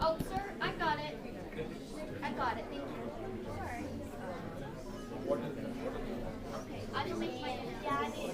Oh, sir, I got it. I got it. Thank you. Sorry. Okay, I will make my daddy.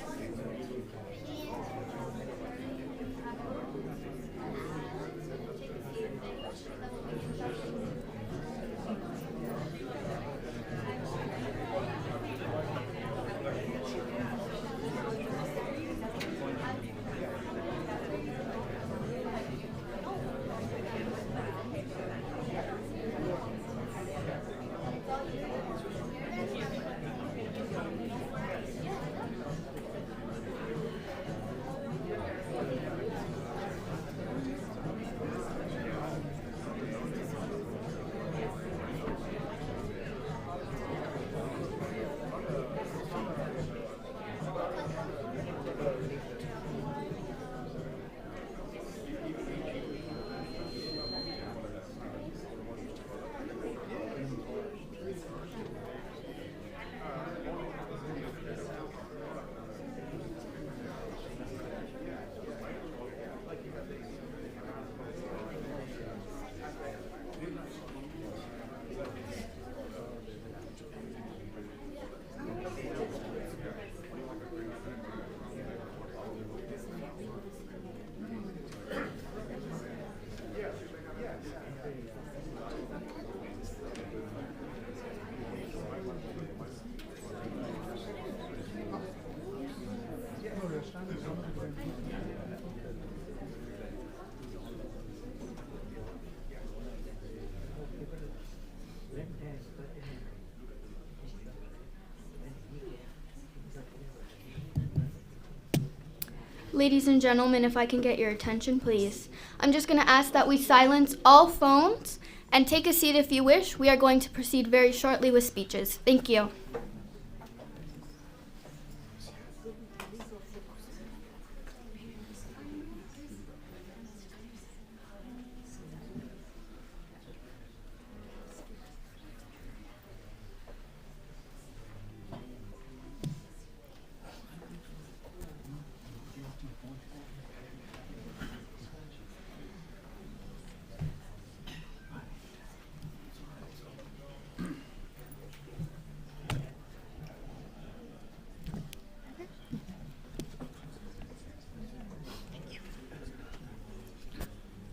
Ladies and gentlemen, if I can get your attention, please. I'm just going to ask that we silence all phones and take a seat if you wish. We are going to proceed very shortly with speeches. Thank you.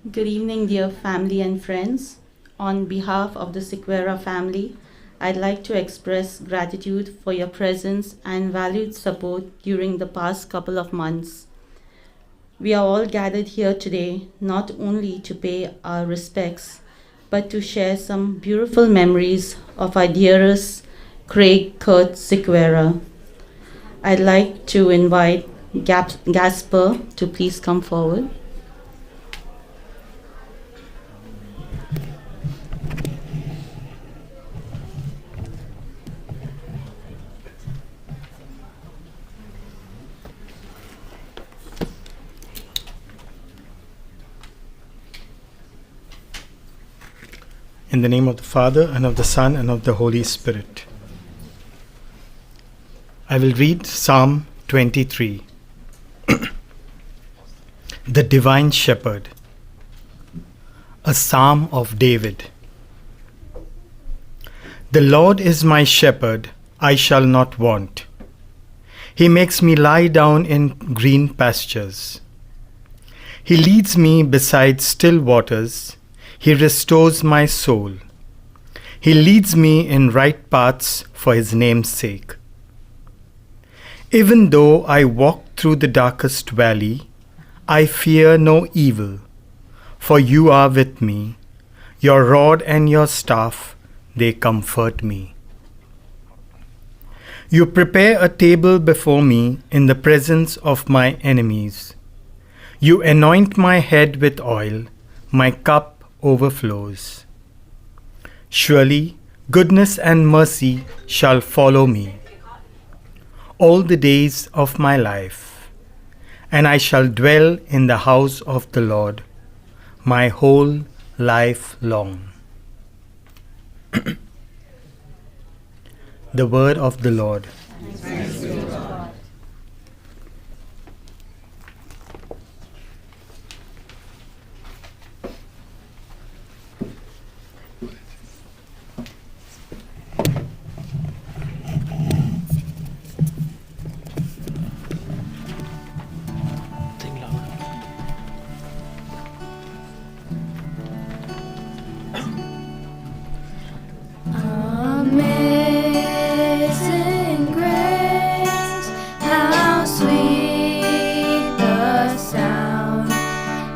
Good evening, dear family and friends. On behalf of the Sequeira family, I'd like to express gratitude for your presence and valued support during the past couple of months. We are all gathered here today not only to pay our respects, but to share some beautiful memories of our dearest CURT Sequeira. I'd like to invite Gaspar to please come forward. In the name of the Father, and of the Son, and of the Holy Spirit. I will read Psalm 23. The Divine Shepherd. A Psalm of David. The Lord is my shepherd, I shall not want. He makes me lie down in green pastures. He leads me beside still waters. He restores my soul. He leads me in right paths for his name's sake. Even though I walk through the darkest valley, I fear no evil, for you are with me. Your rod and your staff, they comfort me. You prepare a table before me in the presence of my enemies. You anoint my head with oil, my cup overflows. Surely goodness and mercy shall follow me all the days of my life, and I shall dwell in the house of the Lord my whole life long. The word of the Lord. Thanks be to God. Amazing grace, how sweet the sound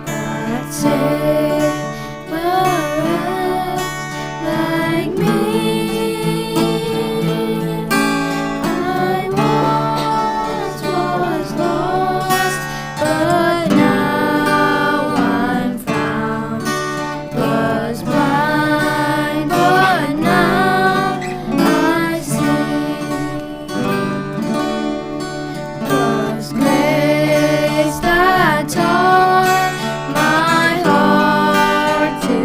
that saved a wretch like me. I once was lost, but now I'm found. Was blind, but now I see. 'Twas grace that taught my heart to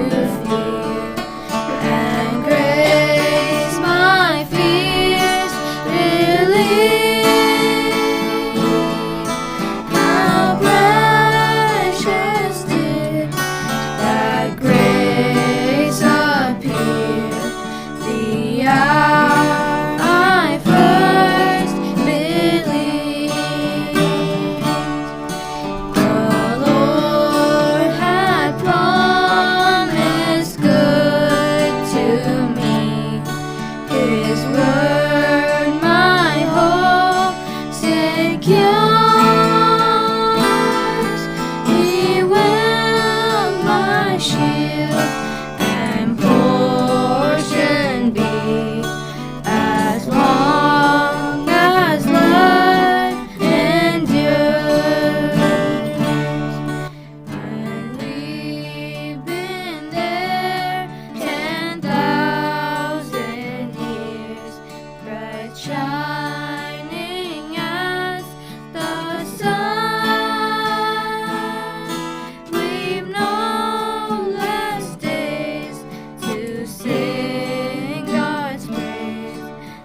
fear, and grace my fears relieved. How precious did that grace appear the hour I first believed. The Lord had promised good to me. His word my hope secures. He will my shield and portion be, as long as life endures. And we've been there 10,000 years, bright shining as the sun. We've no less days to sing God's praise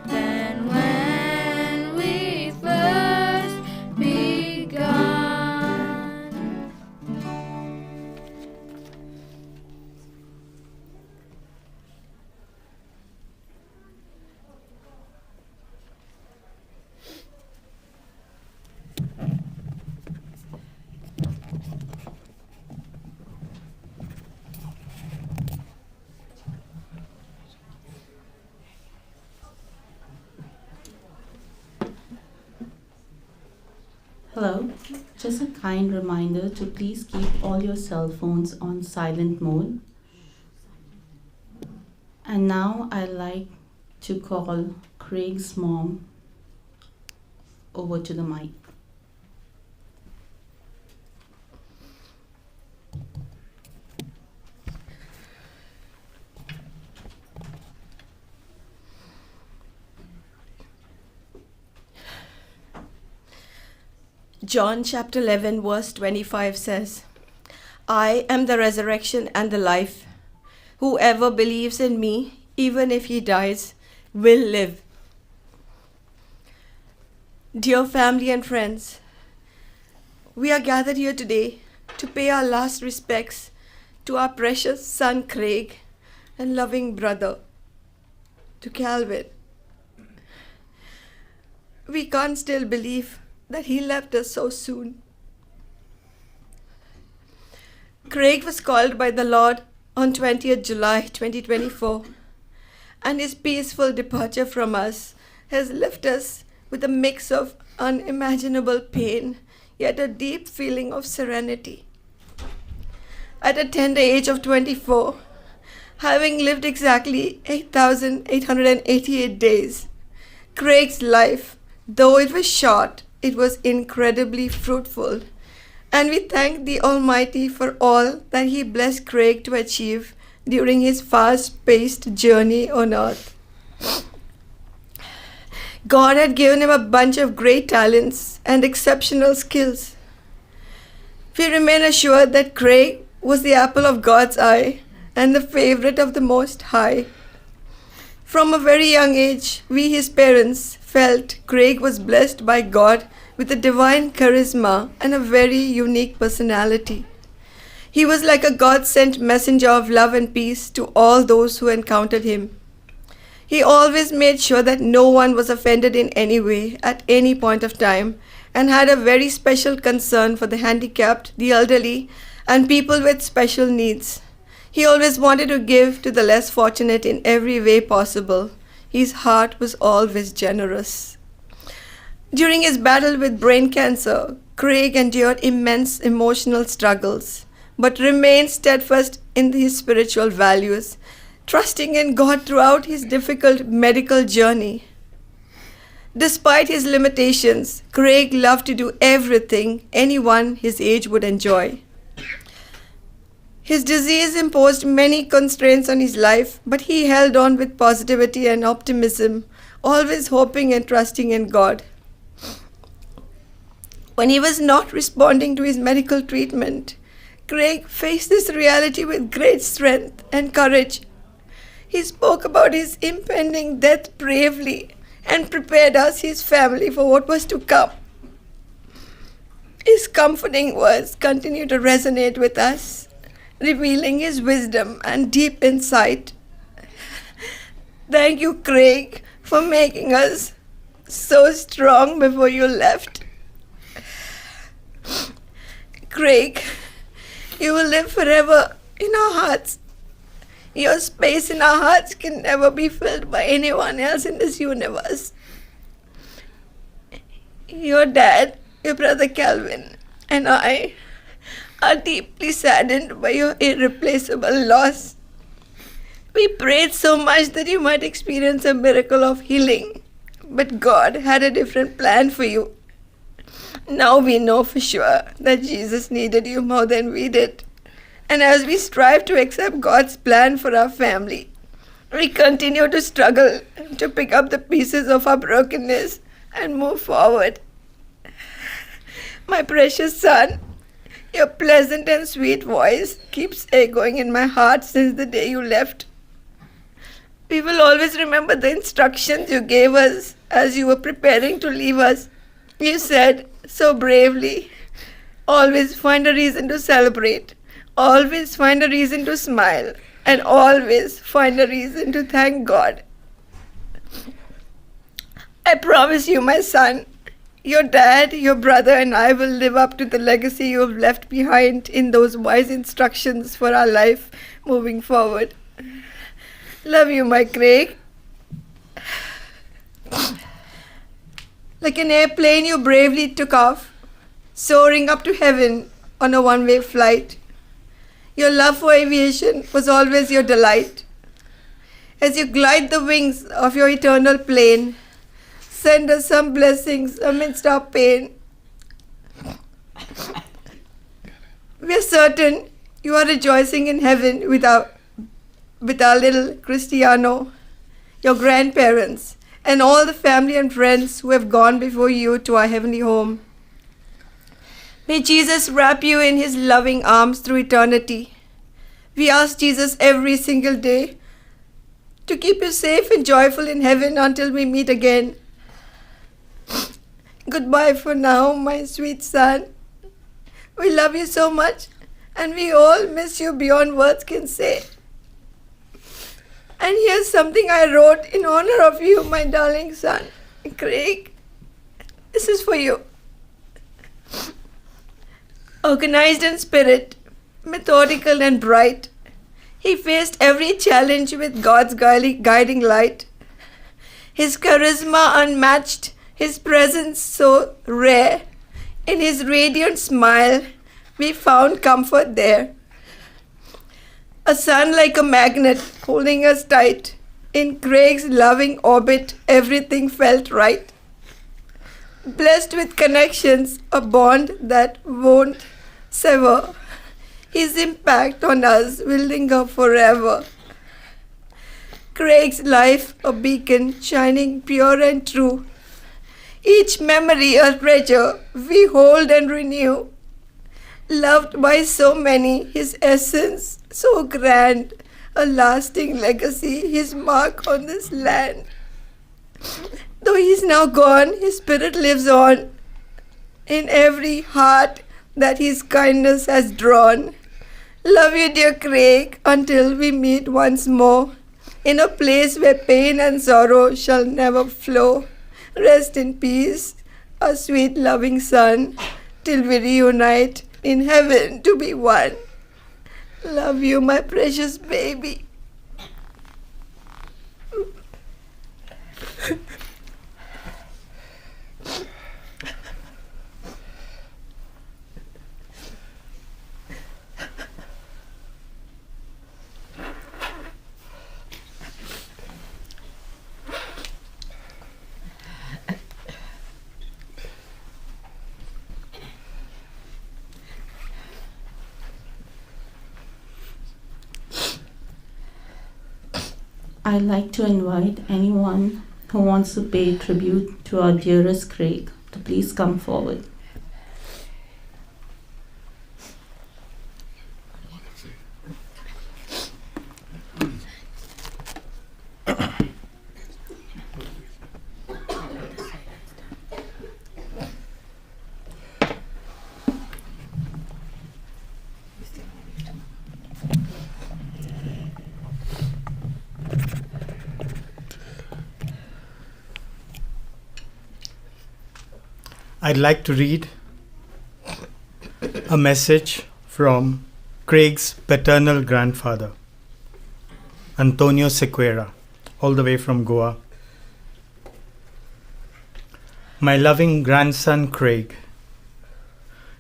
than when we first begun. Hello, just a kind reminder to please keep all your cell phones on silent mode. And now I'd like to call Craig's mom over to the mic. John chapter 11 verse 25 says, I am the resurrection and the life. Whoever believes in me, even if he dies, will live. Dear family and friends, we are gathered here today to pay our last respects to our precious son Craig and loving brother, to Calvin. We can't still believe that he left us so soon. Craig was called by the Lord on 20th July 2024, and his peaceful departure from us has left us with a mix of unimaginable pain, yet a deep feeling of serenity. At a tender age of 24, having lived exactly 8,888 days, Craig's life, though it was short, it was incredibly fruitful. And we thank the Almighty for all that He blessed Craig to achieve during his fast-paced journey on earth. God had given him a bunch of great talents and exceptional skills. We remain assured that Craig was the apple of God's eye and the favorite of the Most High. From a very young age, we, his parents, felt Craig was blessed by God with a divine charisma and a very unique personality. He was like a God-sent messenger of love and peace to all those who encountered him. He always made sure that no one was offended in any way at any point of time, and had a very special concern for the handicapped, the elderly, and people with special needs. He always wanted to give to the less fortunate in every way possible. His heart was always generous. During his battle with brain cancer, Craig endured immense emotional struggles, but remained steadfast in his spiritual values, trusting in God throughout his difficult medical journey. Despite his limitations, Craig loved to do everything anyone his age would enjoy. His disease imposed many constraints on his life, but he held on with positivity and optimism, always hoping and trusting in God. When he was not responding to his medical treatment, Craig faced this reality with great strength and courage. He spoke about his impending death bravely and prepared us, his family, for what was to come. His comforting words continue to resonate with us, revealing his wisdom and deep insight. Thank you, Craig, for making us so strong before you left. Craig, you will live forever in our hearts. Your space in our hearts can never be filled by anyone else in this universe. Your dad, your brother Calvin, and I are deeply saddened by your irreplaceable loss. We prayed so much that you might experience a miracle of healing, but God had a different plan for you. Now we know for sure that Jesus needed you more than we did. And as we strive to accept God's plan for our family, we continue to struggle to pick up the pieces of our brokenness and move forward. My precious son, your pleasant and sweet voice keeps echoing in my heart since the day you left. We will always remember the instructions you gave us as you were preparing to leave us. You said so bravely, always find a reason to celebrate, always find a reason to smile, and always find a reason to thank God. I promise you, my son, your dad, your brother, and I will live up to the legacy you have left behind in those wise instructions for our life moving forward. Love you, my Craig. Like an airplane, you bravely took off, soaring up to heaven on a one-way flight. Your love for aviation was always your delight. As you glide the wings of your eternal plane, send us some blessings amidst our pain. We are certain you are rejoicing in heaven with our little Christiano, your grandparents, and all the family and friends who have gone before you to our heavenly home. May Jesus wrap you in his loving arms through eternity. We ask Jesus every single day to keep you safe and joyful in heaven until we meet again. Goodbye for now, my sweet son. We love you so much, and we all miss you beyond words can say. And here's something I wrote in honor of you, my darling son. Craig, this is for you. Organized in spirit, methodical and bright, he faced every challenge with God's guiding light. His charisma unmatched, his presence so rare. In his radiant smile, we found comfort there. A son like a magnet holding us tight. In Craig's loving orbit, everything felt right. Blessed with connections, a bond that won't sever. His impact on us will linger forever. Craig's life a beacon shining pure and true. Each memory a treasure we hold and renew. Loved by so many, his essence so grand, a lasting legacy, his mark on this land. Though he's now gone, his spirit lives on in every heart that his kindness has drawn. Love you, dear Craig, until we meet once more in a place where pain and sorrow shall never flow. Rest in peace, our sweet loving son, till we reunite in heaven to be one. Love you, my precious baby. I'd like to invite anyone who wants to pay tribute to our dearest Craig to please come forward. I'd like to read a message from Craig's paternal grandfather, Antonio Sequeira, all the way from Goa. My loving grandson Craig,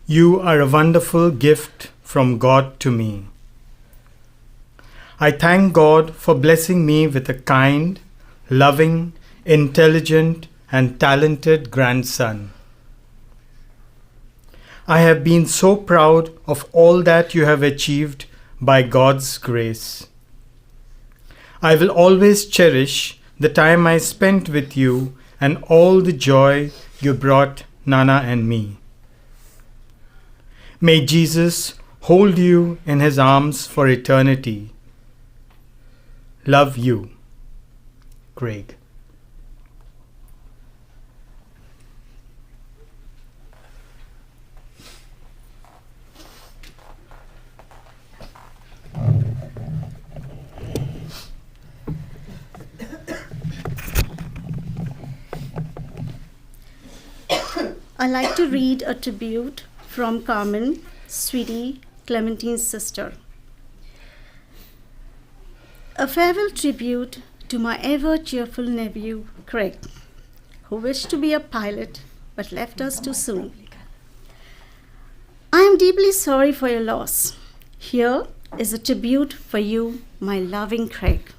you are a wonderful gift from God to me. I thank God for blessing me with a kind, loving, intelligent, and talented grandson. I have been so proud of all that you have achieved by God's grace. I will always cherish the time I spent with you and all the joy you brought Nana and me. May Jesus hold you in his arms for eternity. Love you, Craig. I like to read a tribute from Carmen, Sweety, Clementine's sister. A farewell tribute to my ever cheerful nephew, Craig, who wished to be a pilot but left us too soon. I am deeply sorry for your loss. Here is a tribute for you, my loving Craig.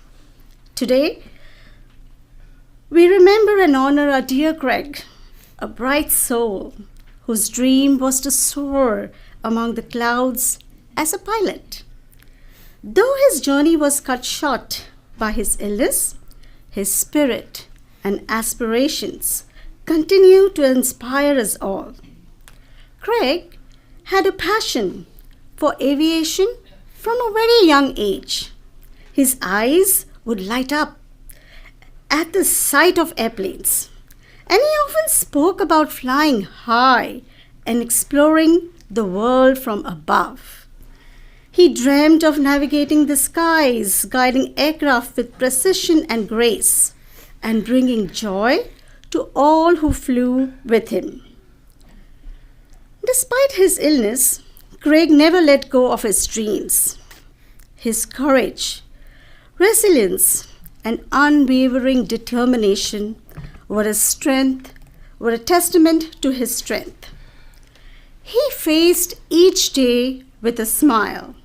Today, we remember and honor our dear Craig, a bright soul whose dream was to soar among the clouds as a pilot. Though his journey was cut short by his illness, his spirit and aspirations continue to inspire us all. Craig had a passion for aviation, From a very young age, his eyes would light up at the sight of airplanes, and he often spoke about flying high and exploring the world from above. He dreamed of navigating the skies, guiding aircraft with precision and grace, and bringing joy to all who flew with him. Despite his illness, Craig never let go of his dreams. His courage, resilience, and unwavering determination were a testament to his strength. He faced each day with a smile,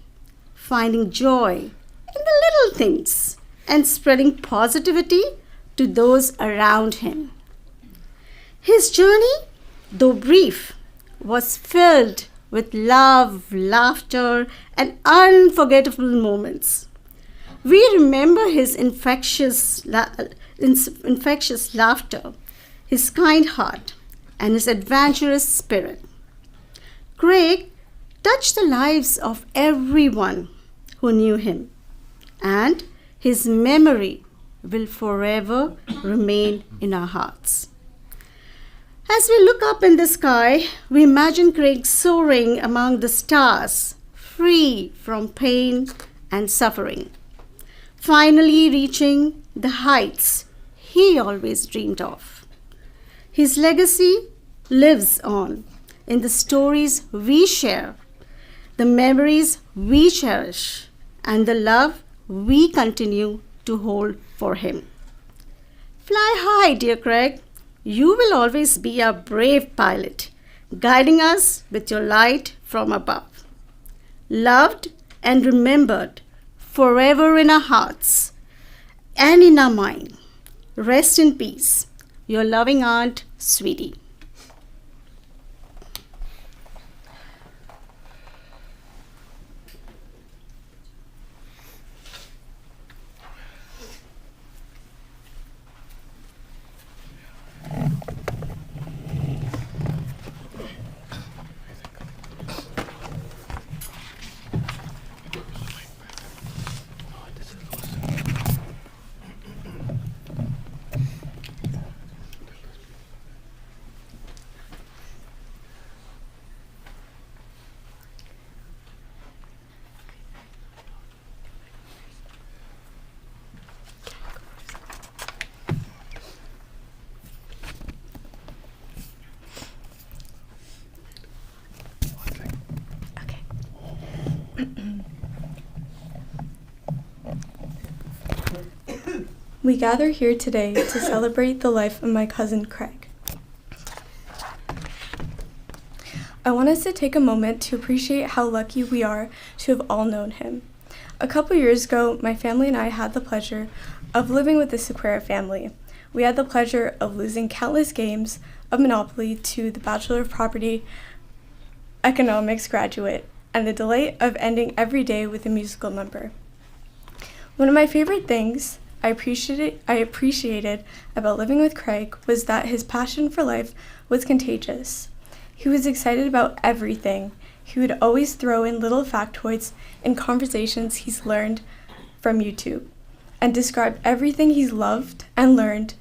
finding joy in the little things and spreading positivity to those around him. His journey, though brief, was filled with love, laughter, and unforgettable moments. We remember his infectious laughter, his kind heart, and his adventurous spirit. Craig touched the lives of everyone who knew him, and his memory will forever remain in our hearts. As we look up in the sky, we imagine Craig soaring among the stars, free from pain and suffering, finally reaching the heights he always dreamed of. His legacy lives on in the stories we share, the memories we cherish, and the love we continue to hold for him. Fly high, dear Craig. You will always be a brave pilot, guiding us with your light from above. Loved and remembered forever in our hearts and in our mind. Rest in peace. Your loving aunt, Sweety. We gather here today to celebrate the life of my cousin Craig. I want us to take a moment to appreciate how lucky we are to have all known him. A couple years ago, my family and I had the pleasure of living with the Sequeira family. We had the pleasure of losing countless games of Monopoly to the Bachelor of Property Economics graduate, and the delight of ending every day with a musical number. One of my favorite things I appreciated about living with Craig was that his passion for life was contagious. He was excited about everything. He would always throw in little factoids in conversations he's learned from YouTube and describe everything he's loved and learned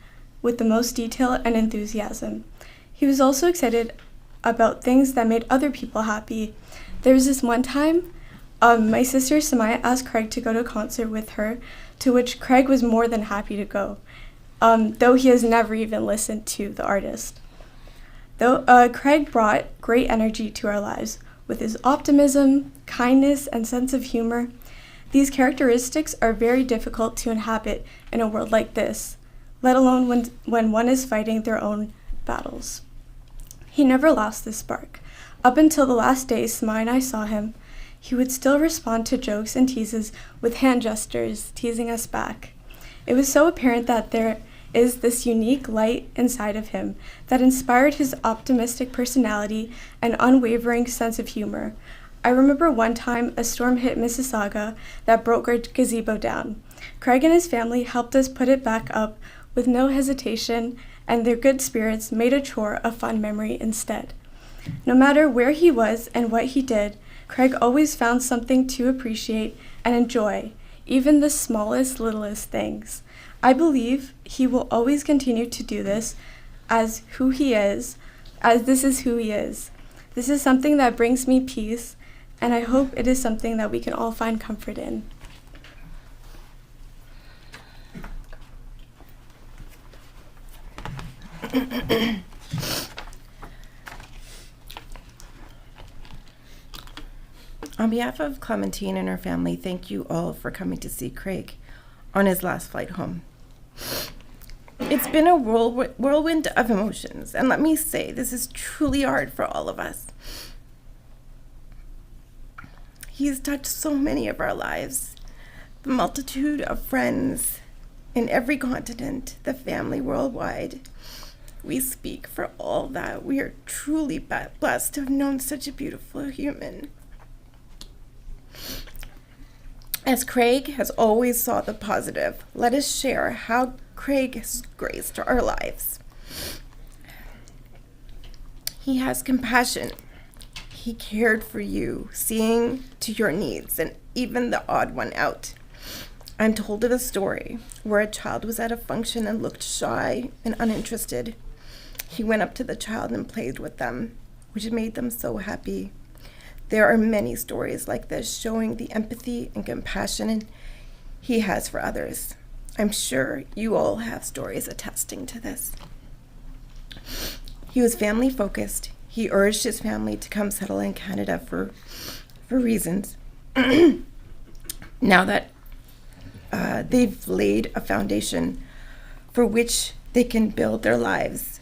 with the most detail and enthusiasm. He was also excited about things that made other people happy. There was this one time my sister Samaya asked Craig to go to a concert with her, to which Craig was more than happy to go, though he has never even listened to the artist. Craig brought great energy to our lives with his optimism, kindness, and sense of humor. These characteristics are very difficult to inhabit in a world like this, let alone when one is fighting their own battles. He never lost this spark. Up until the last day Samaya and I saw him, he would still respond to jokes and teases with hand gestures, teasing us back. It was so apparent that there is this unique light inside of him that inspired his optimistic personality and unwavering sense of humor. I remember one time a storm hit Mississauga that broke our gazebo down. Craig and his family helped us put it back up with no hesitation, and their good spirits made a chore a fun memory instead. No matter where he was and what he did, Craig always found something to appreciate and enjoy, even the smallest, littlest things. I believe he will always continue to do this as this is who he is. This is something that brings me peace, and I hope it is something that we can all find comfort in. On behalf of Clementine and her family, thank you all for coming to see Craig on his last flight home. It's been a whirlwind of emotions, and let me say, this is truly hard for all of us. He's touched so many of our lives, the multitude of friends in every continent, the family worldwide. We speak for all that. We are truly blessed to have known such a beautiful human. As Craig has always sought the positive, let us share how Craig has graced our lives. He has compassion. He cared for you, seeing to your needs and even the odd one out. I'm told of a story where a child was at a function and looked shy and uninterested. He went up to the child and played with them, which made them so happy. There are many stories like this showing the empathy and compassion he has for others. I'm sure you all have stories attesting to this. He was family focused. He urged his family to come settle in Canada for reasons. Now that they've laid a foundation for which they can build their lives.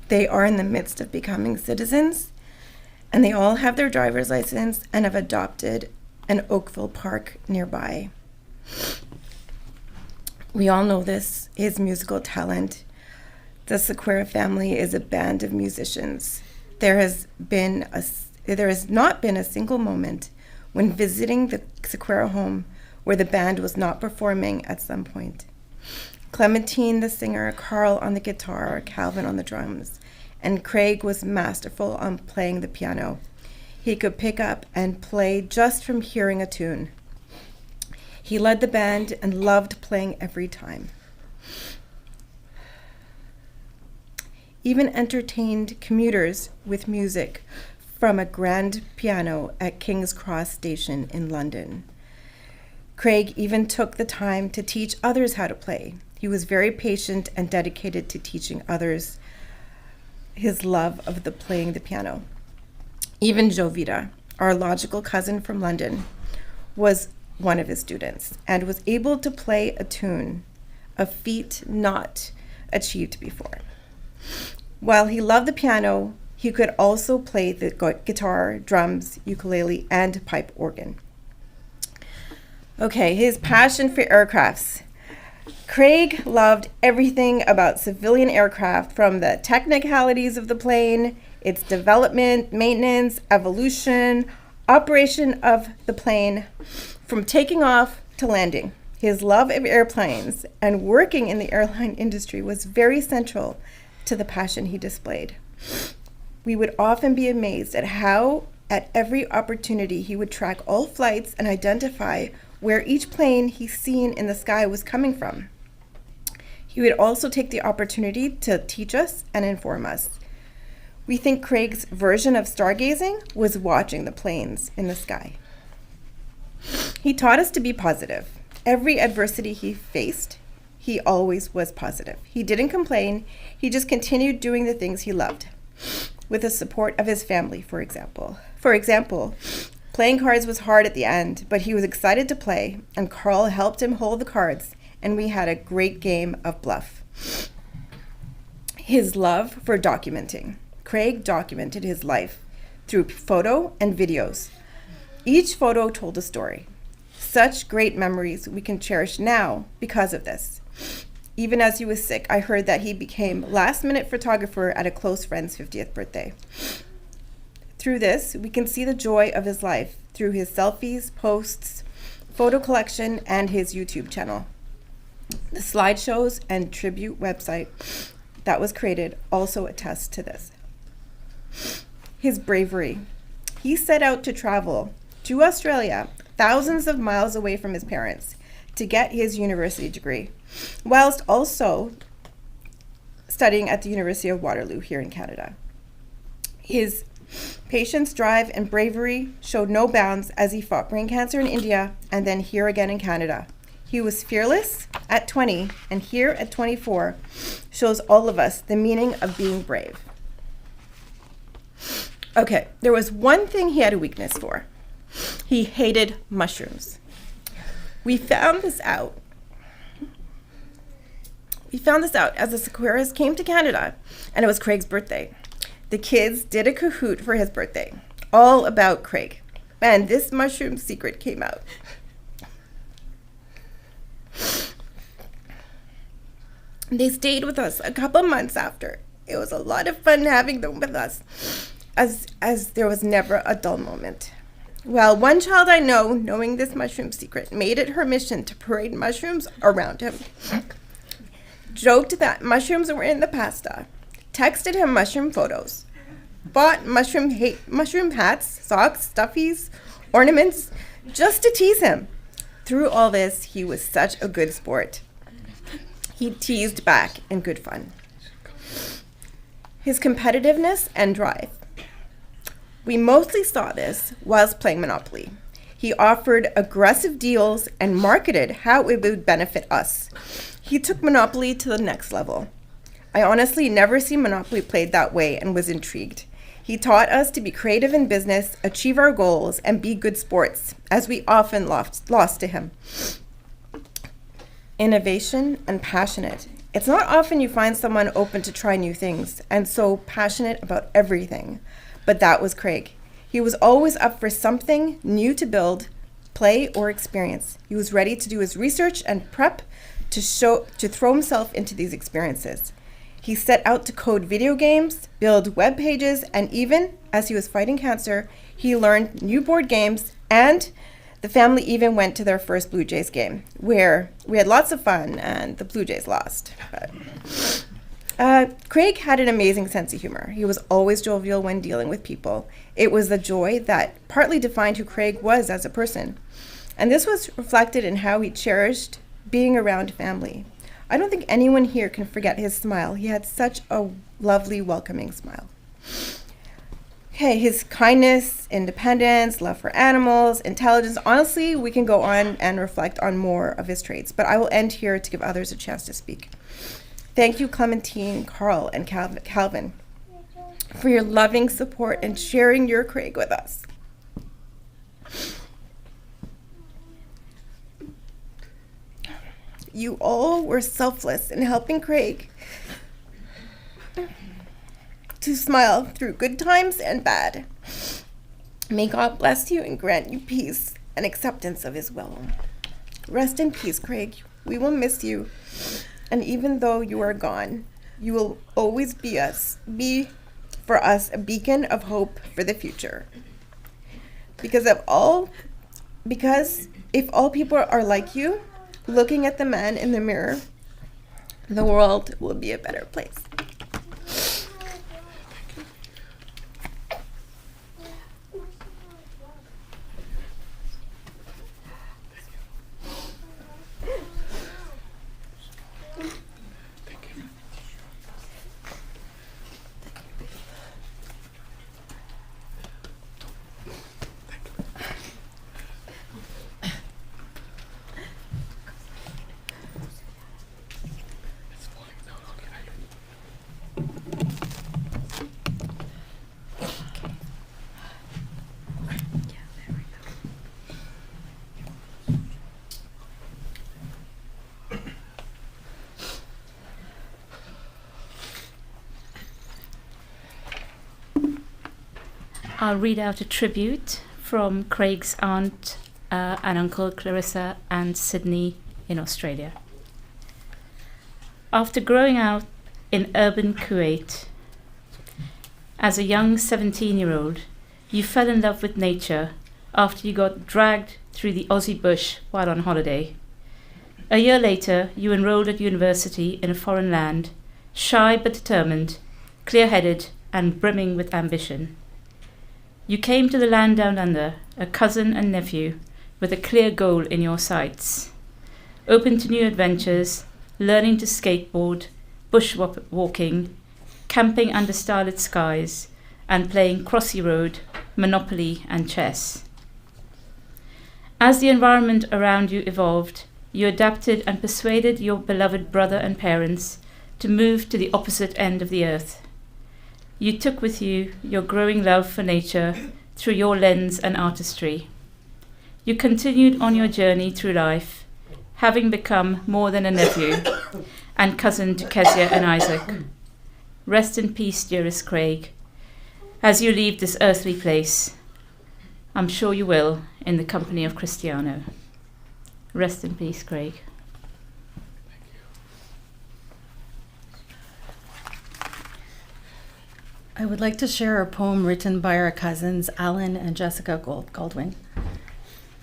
They are in the midst of becoming citizens, and they all have their driver's license and have adopted an Oakville park nearby. We all know this, his musical talent. The Sequeira family is a band of musicians. There has not been a single moment when visiting the Sequeira home where the band was not performing at some point. Clementine the singer, Carl on the guitar, Calvin on the drums, and Craig was masterful on playing the piano. He could pick up and play just from hearing a tune. He led the band and loved playing every time. Even entertained commuters with music from a grand piano at King's Cross Station in London. Craig even took the time to teach others how to play. He was very patient and dedicated to teaching others his love of playing the piano. Even Jovita, our logical cousin from London, was one of his students and was able to play a tune, a feat not achieved before. While he loved the piano, he could also play the guitar, drums, ukulele, and pipe organ. Okay, his passion for aircrafts. Craig loved everything about civilian aircraft, from the technicalities of the plane, its development, maintenance, evolution, operation of the plane, from taking off to landing. His love of airplanes and working in the airline industry was very central to the passion he displayed. We would often be amazed at how, at every opportunity, he would track all flights and identify where each plane he's seen in the sky was coming from. He would also take the opportunity to teach us and inform us. We think Craig's version of stargazing was watching the planes in the sky. He taught us to be positive. Every adversity he faced, he always was positive. He didn't complain. He just continued doing the things he loved, with the support of his family, for example. For example, playing cards was hard at the end, but he was excited to play, and Carl helped him hold the cards, and we had a great game of bluff. His love for documenting. Craig documented his life through photo and videos. Each photo told a story. Such great memories we can cherish now because of this. Even as he was sick, I heard that he became last-minute photographer at a close friend's 50th birthday. Through this, we can see the joy of his life through his selfies, posts, photo collection, and his YouTube channel. The slideshows and tribute website that was created also attest to this. His bravery. he set out to travel to Australia, thousands of miles away from his parents, to get his university degree, whilst also studying at the University of Waterloo here in Canada. His patience, drive, and bravery showed no bounds as he fought brain cancer in India and then here again in Canada. He was fearless at 20, and here at 24 shows all of us the meaning of being brave. Okay, there was one thing he had a weakness for. He hated mushrooms. We found this out as the Sequeiras came to Canada, and it was Craig's birthday. The kids did a Kahoot for his birthday, all about Craig. And this mushroom secret came out. They stayed with us a couple months after. It was a lot of fun having them with us, as there was never a dull moment. Well, one child I know, knowing this mushroom secret, made it her mission to parade mushrooms around him. Joked that mushrooms were in the pasta, texted him mushroom photos, bought mushroom hats, socks, stuffies, ornaments, just to tease him. Through all this, he was such a good sport. He teased back in good fun. His competitiveness and drive. We mostly saw this whilst playing Monopoly. He offered aggressive deals and marketed how it would benefit us. He took Monopoly to the next level. I honestly never seen Monopoly played that way and was intrigued. He taught us to be creative in business, achieve our goals, and be good sports, as we often lost to him. Innovation and passionate. It's not often you find someone open to try new things and so passionate about everything. But that was Craig. He was always up for something new to build, play, or experience. He was ready to do his research and prep to throw himself into these experiences. He set out to code video games, build web pages, and even, as he was fighting cancer, he learned new board games, and the family even went to their first Blue Jays game, where we had lots of fun, and the Blue Jays lost. Craig had an amazing sense of humor. He was always jovial when dealing with people. It was the joy that partly defined who Craig was as a person. And this was reflected in how he cherished being around family. I don't think anyone here can forget his smile. He had such a lovely, welcoming smile. Okay, his kindness, independence, love for animals, intelligence. Honestly, we can go on and reflect on more of his traits, but I will end here to give others a chance to speak. Thank you, Clementine, Carl, and Calvin, for your loving support and sharing your Craig with us. You all were selfless in helping Craig to smile through good times and bad. May God bless you and grant you peace and acceptance of his will. Rest in peace, Craig. We will miss you. And even though you are gone, you will always be for us a beacon of hope for the future. Because if all people are like you, looking at the man in the mirror, the world will be a better place. I'll read out a tribute from Craig's aunt and uncle Clarissa and Sydney in Australia. After growing out in urban Kuwait, as a young 17-year-old, you fell in love with nature after you got dragged through the Aussie bush while on holiday. A year later, you enrolled at university in a foreign land, shy but determined, clear-headed and brimming with ambition. You came to the land down under, a cousin and nephew, with a clear goal in your sights. Open to new adventures, learning to skateboard, bushwalking, camping under starlit skies, and playing Crossy Road, Monopoly, and chess. As the environment around you evolved, you adapted and persuaded your beloved brother and parents to move to the opposite end of the earth. You took with you your growing love for nature through your lens and artistry. You continued on your journey through life, having become more than a nephew and cousin to Kezia and Isaac. Rest in peace, dearest Craig, as you leave this earthly place. I'm sure you will, in the company of Christiano. Rest in peace, Craig. I would like to share a poem written by our cousins, Alan and Jessica Goldwyn.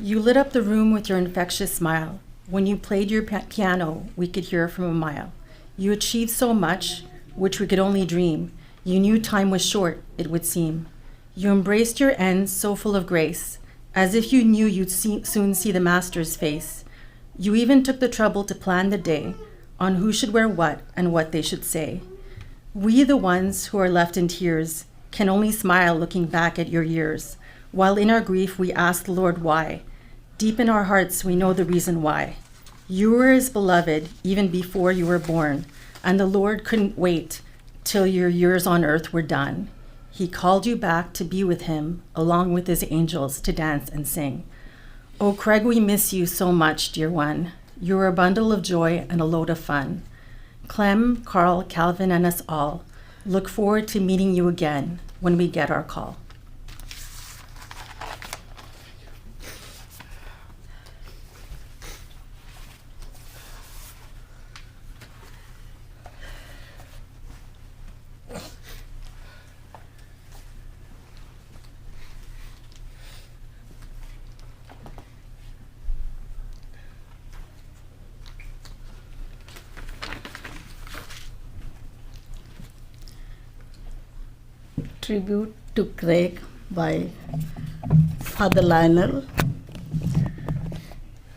You lit up the room with your infectious smile. When you played your piano, we could hear from a mile. You achieved so much, which we could only dream. You knew time was short, it would seem. You embraced your ends so full of grace, as if you knew you'd soon see the master's face. You even took the trouble to plan the day on who should wear what and what they should say. We, the ones who are left in tears, can only smile looking back at your years, while in our grief we ask the Lord why. Deep in our hearts we know the reason why. You were his beloved even before you were born, and the Lord couldn't wait till your years on earth were done. He called you back to be with him, along with his angels to dance and sing. Oh, Craig, we miss you so much, dear one. You're a bundle of joy and a load of fun. Clem, Carl, Calvin, and us all look forward to meeting you again when we get our call. Tribute to Craig by Father Lionel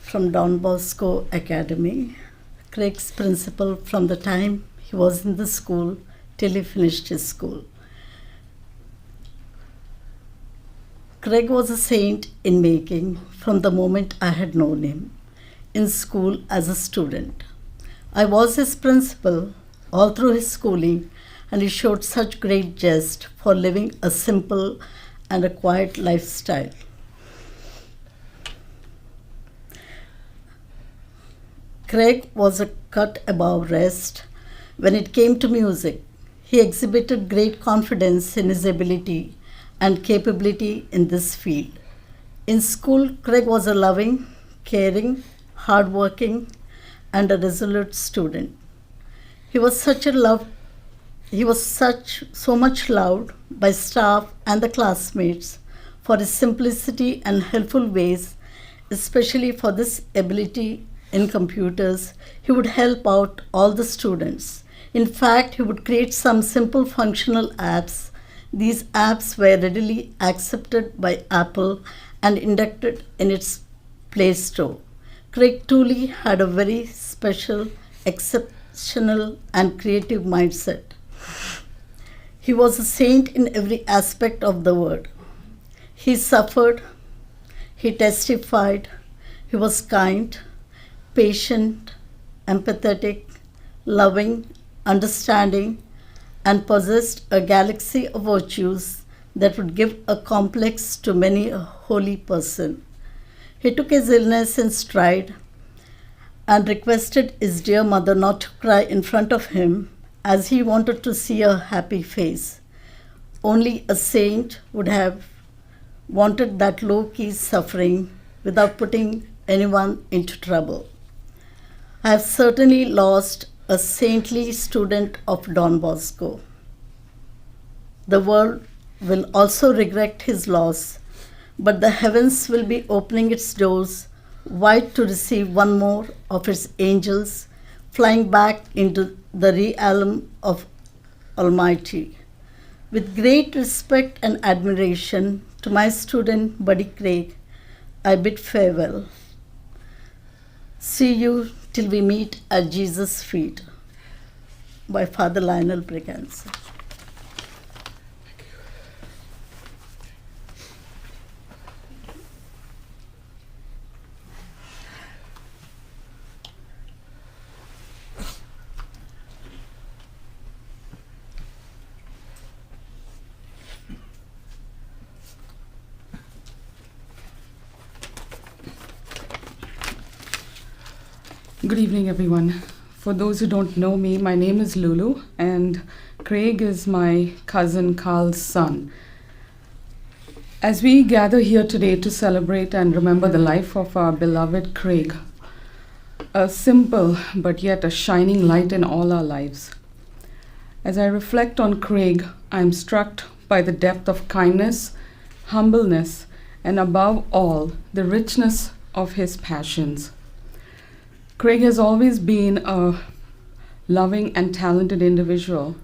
from Don Bosco Academy. Craig's principal from the time he was in the school till he finished his school. Craig was a saint in making from the moment I had known him in school as a student. I was his principal all through his schooling, and he showed such great zest for living a simple and a quiet lifestyle. Craig was a cut above rest. When it came to music, he exhibited great confidence in his ability and capability in this field. In school, Craig was a loving, caring, hardworking, and a resolute student. He was so much loved by staff and the classmates for his simplicity and helpful ways, especially for this ability in computers. He would help out all the students. In fact, he would create some simple functional apps. These apps were readily accepted by Apple and inducted in its Play Store. Craig truly had a very special, exceptional, and creative mindset. He was a saint in every aspect of the word. He suffered, he testified, he was kind, patient, empathetic, loving, understanding, and possessed a galaxy of virtues that would give a complex to many a holy person. He took his illness in stride and requested his dear mother not to cry in front of him, as he wanted to see a happy face. Only a saint would have wanted that low-key suffering without putting anyone into trouble. I have certainly lost a saintly student of Don Bosco. The world will also regret his loss, but the heavens will be opening its doors wide to receive one more of its angels flying back into the realm of Almighty. With great respect and admiration, To my student, buddy Craig, I bid farewell. See you till we meet at Jesus' feet. By Father Lionel Braganza. Good evening, everyone. For those who don't know me, my name is Lulu, and Craig is my cousin Carl's son. As we gather here today to celebrate and remember the life of our beloved Craig, a simple but yet a shining light in all our lives. As I reflect on Craig, I am struck by the depth of kindness, humbleness, and above all, the richness of his passions. Craig has always been a loving and talented individual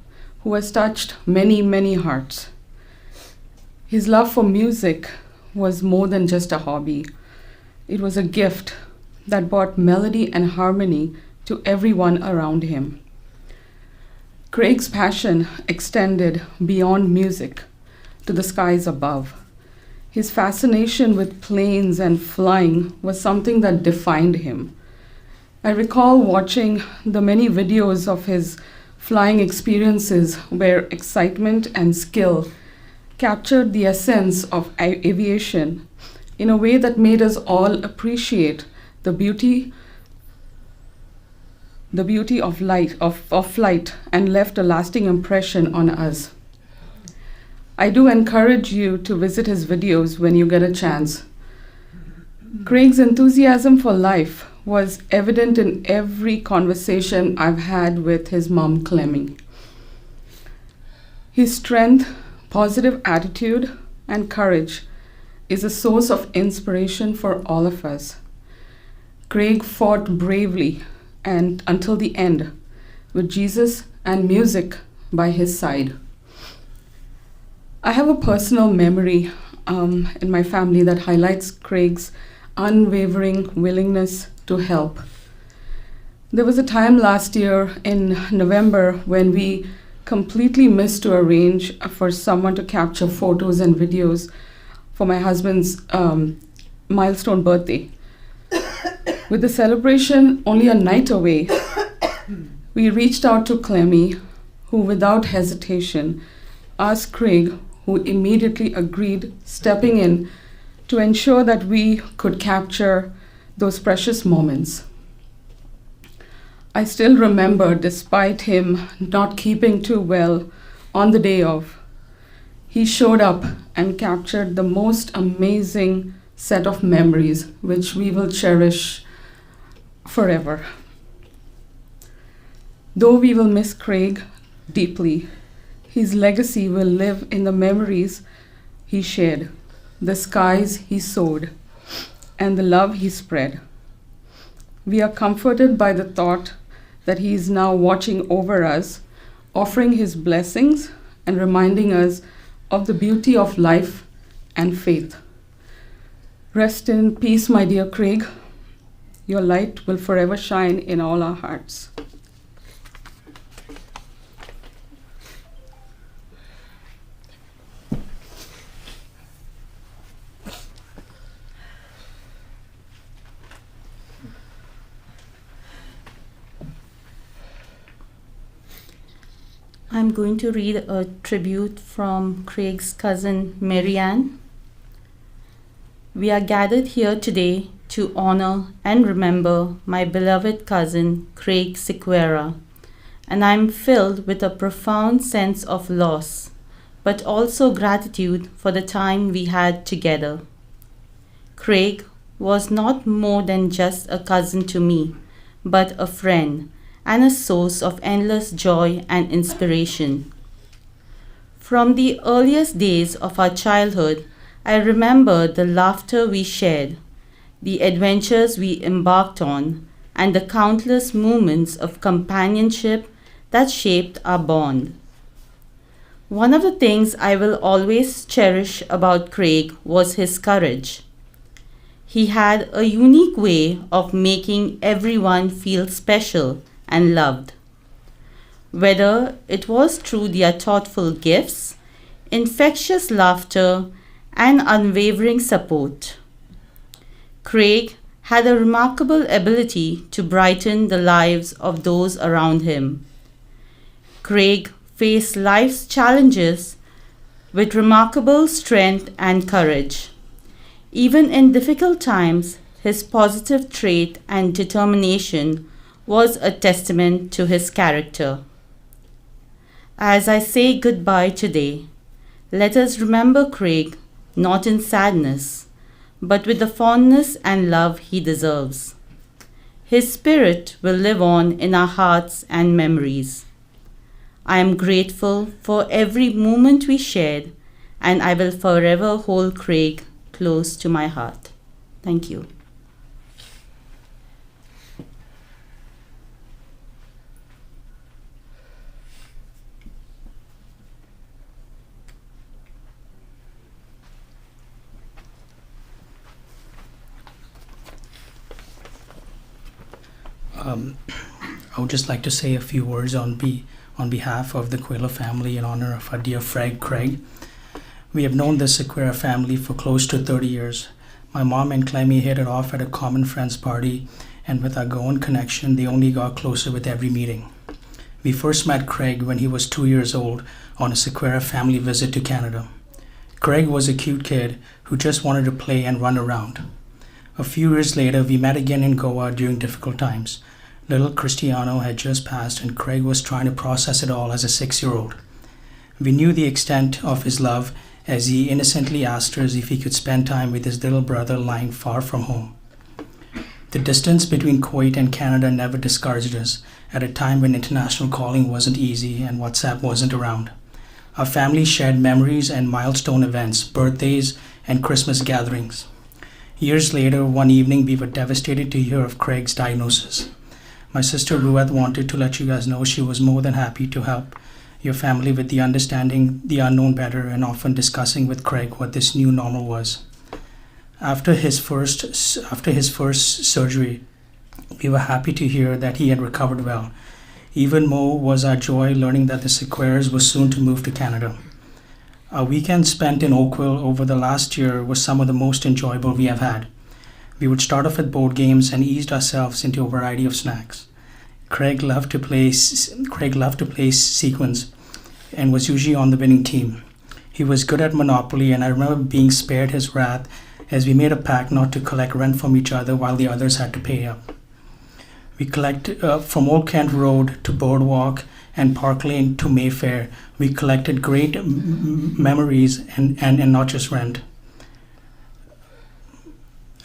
who has touched many, many hearts. His love for music was more than just a hobby. It was a gift that brought melody and harmony to everyone around him. Craig's passion extended beyond music to the skies above. His fascination with planes and flying was something that defined him. I recall watching the many videos of his flying experiences where excitement and skill captured the essence of aviation in a way that made us all appreciate the beauty of flight and left a lasting impression on us. I do encourage you to visit his videos when you get a chance. Craig's enthusiasm for life was evident in every conversation I've had with his mom, Clemmy. His strength, positive attitude, and courage is a source of inspiration for all of us. Craig fought bravely and until the end, with Jesus and music by his side. I have a personal memory in my family that highlights Craig's unwavering willingness to help. There was a time last year in November when we completely missed to arrange for someone to capture photos and videos for my husband's milestone birthday. With the celebration only a night away, we reached out to Clemmy, who without hesitation asked Craig, who immediately agreed, stepping in to ensure that we could capture those precious moments. I still remember, despite him not keeping too well on the day of, he showed up and captured the most amazing set of memories which we will cherish forever. Though we will miss Craig deeply, his legacy will live in the memories he shared, the skies he soared, and the love he spread. We are comforted by the thought that he is now watching over us, offering his blessings and reminding us of the beauty of life and faith. Rest in peace, my dear Craig. Your light will forever shine in all our hearts. I'm going to read a tribute from Craig's cousin Maryann. We are gathered here today to honor and remember my beloved cousin Craig Sequeira, and I'm filled with a profound sense of loss, but also gratitude for the time we had together. Craig was not more than just a cousin to me, but a friend and a source of endless joy and inspiration. From the earliest days of our childhood, I remember the laughter we shared, the adventures we embarked on, and the countless moments of companionship that shaped our bond. One of the things I will always cherish about Craig was his courage. He had a unique way of making everyone feel special and loved. Whether it was through their thoughtful gifts, infectious laughter, and unwavering support. Craig had a remarkable ability to brighten the lives of those around him. Craig faced life's challenges with remarkable strength and courage. Even in difficult times, his positive trait and determination was a testament to his character. As I say goodbye today, let us remember Craig not in sadness, but with the fondness and love he deserves. His spirit will live on in our hearts and memories. I am grateful for every moment we shared, and I will forever hold Craig close to my heart. Thank you. I would just like to say a few words on behalf of the Sequeira family in honor of our dear friend Craig. We have known the Sequeira family for close to 30 years. My mom and Clemmy hit it off at a common friends party, and with our Goan connection, they only got closer with every meeting. We first met Craig when he was 2 years old on a Sequeira family visit to Canada. Craig was a cute kid who just wanted to play and run around. A few years later, we met again in Goa during difficult times. Little Christiano had just passed, and Craig was trying to process it all as a 6-year-old. We knew the extent of his love as he innocently asked us if he could spend time with his little brother lying far from home. The distance between Kuwait and Canada never discouraged us at a time when international calling wasn't easy and WhatsApp wasn't around. Our family shared memories and milestone events, birthdays, and Christmas gatherings. Years later, one evening, we were devastated to hear of Craig's diagnosis. My sister Rueth wanted to let you guys know she was more than happy to help your family with the understanding the unknown better and often discussing with Craig what this new normal was. After his first surgery, we were happy to hear that he had recovered well. Even more was our joy learning that the Sequeiras were soon to move to Canada. Our weekend spent in Oakville over the last year was some of the most enjoyable we have had. We would start off with board games and eased ourselves into a variety of snacks. Craig loved to play sequence and was usually on the winning team. He was good at Monopoly, and I remember being spared his wrath as we made a pact not to collect rent from each other while the others had to pay up. We collected from Old Kent Road to Boardwalk and Park Lane to Mayfair. We collected great memories and not just rent.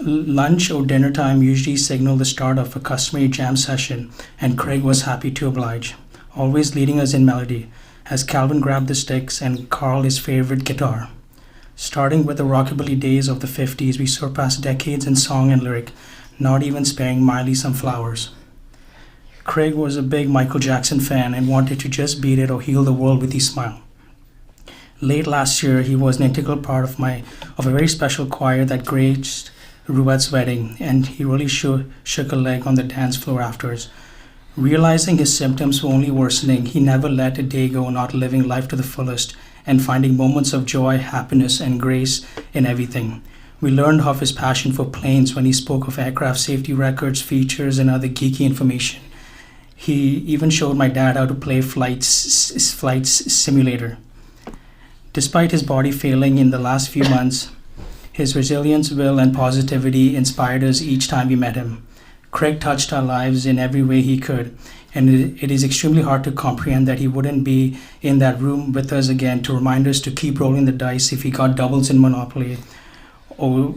Lunch or dinner time usually signaled the start of a customary jam session, and Craig was happy to oblige, always leading us in melody, as Calvin grabbed the sticks and Carl his favorite guitar. Starting with the rockabilly days of the 50s, we surpassed decades in song and lyric, not even sparing Miley some flowers. Craig was a big Michael Jackson fan and wanted to just beat it or heal the world with his smile. Late last year, he was an integral part of a very special choir that graced Ruet's wedding, and he really shook a leg on the dance floor afterwards. Realizing his symptoms were only worsening, he never let a day go not living life to the fullest and finding moments of joy, happiness, and grace in everything. We learned of his passion for planes when he spoke of aircraft safety records, features, and other geeky information. He even showed my dad how to play flight simulator. Despite his body failing in the last few months, his resilience, will, and positivity inspired us each time we met him. Craig touched our lives in every way he could, and it is extremely hard to comprehend that he wouldn't be in that room with us again to remind us to keep rolling the dice if he got doubles in Monopoly, or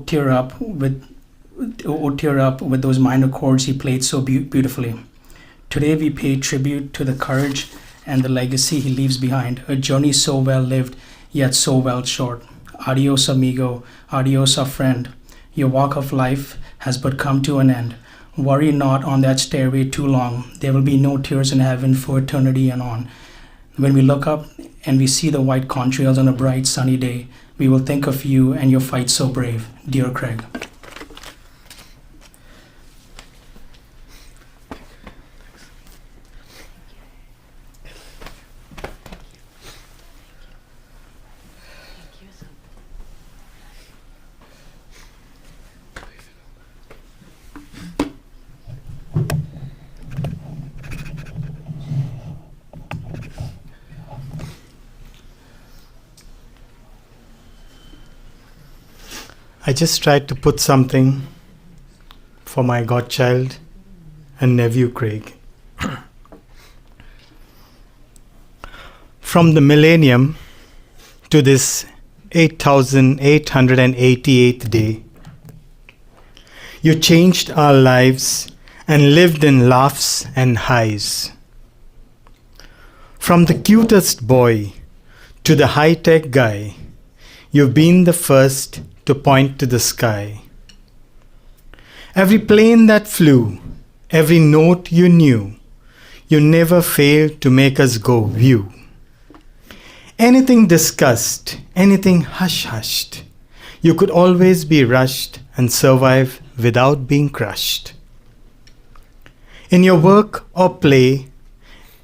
tear up with those minor chords he played so beautifully. Today we pay tribute to the courage and the legacy he leaves behind, a journey so well lived, yet so well short. Adios, amigo. Adios, our friend. Your walk of life has but come to an end. Worry not on that stairway too long. There will be no tears in heaven for eternity and on. When we look up and we see the white contrails on a bright sunny day, we will think of you and your fight so brave, dear Craig. I just tried to put something for my godchild and nephew Craig. From the millennium to this 8,888th day, you changed our lives and lived in laughs and highs. From the cutest boy to the high-tech guy, you've been the first to point to the sky. Every plane that flew, every note you knew, you never failed to make us go view. Anything discussed, anything hush-hushed, you could always be rushed and survive without being crushed. In your work or play,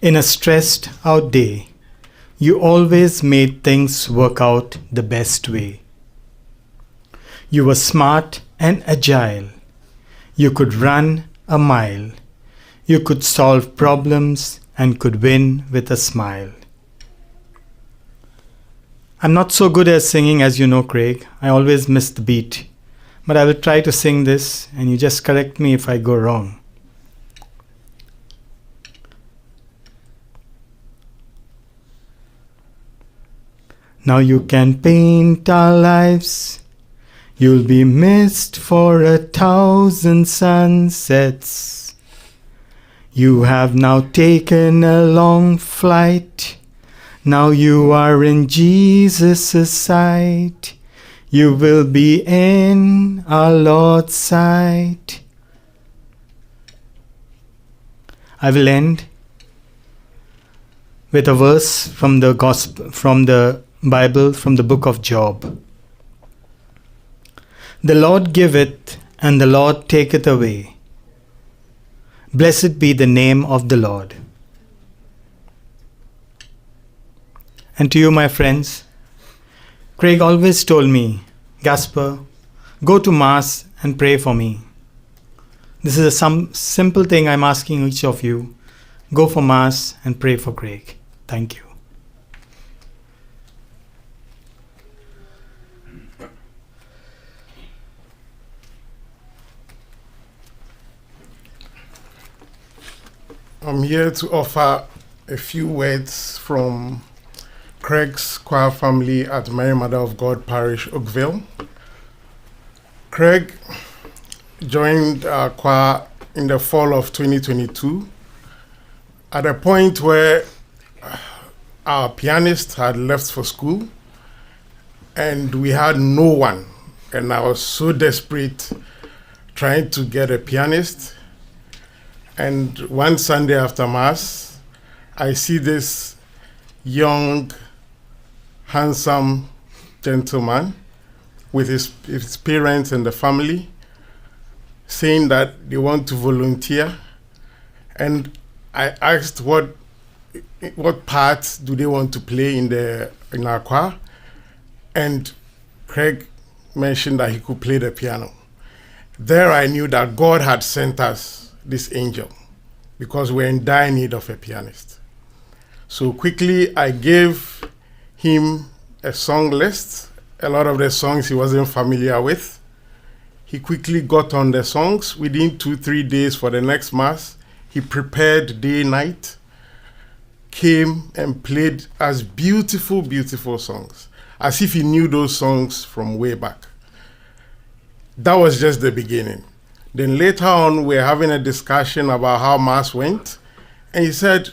in a stressed out day, you always made things work out the best way. You were smart and agile. You could run a mile. You could solve problems and could win with a smile. I'm not so good at singing, as you know, Craig. I always miss the beat. But I will try to sing this and you just correct me if I go wrong. Now you can paint our lives. You'll be missed for 1,000 sunsets. You have now taken a long flight. Now you are in Jesus' sight. You will be in our Lord's sight. I will end with a verse from the Bible, from the book of Job. The Lord giveth, and the Lord taketh away. Blessed be the name of the Lord. And to you, my friends, Craig always told me, Gaspar, go to Mass and pray for me. This is some simple thing I'm asking each of you. Go for Mass and pray for Craig. Thank you. I'm here to offer a few words from Craig's choir family at Mary Mother of God Parish, Oakville. Craig joined our choir in the fall of 2022 at a point where our pianist had left for school and we had no one. And I was so desperate trying to get a pianist. And one Sunday after Mass, I see this young, handsome gentleman with his parents and the family saying that they want to volunteer. And I asked what parts do they want to play in our choir. And Craig mentioned that he could play the piano. There I knew that God had sent us this angel because we're in dire need of a pianist. So quickly I gave him a song list, a lot of the songs he wasn't familiar with. He quickly got on the songs. Within 2-3 days for the next Mass, he prepared day, night, came and played us beautiful, beautiful songs, as if he knew those songs from way back. That was just the beginning. Then later on, we're having a discussion about how Mass went. And he said,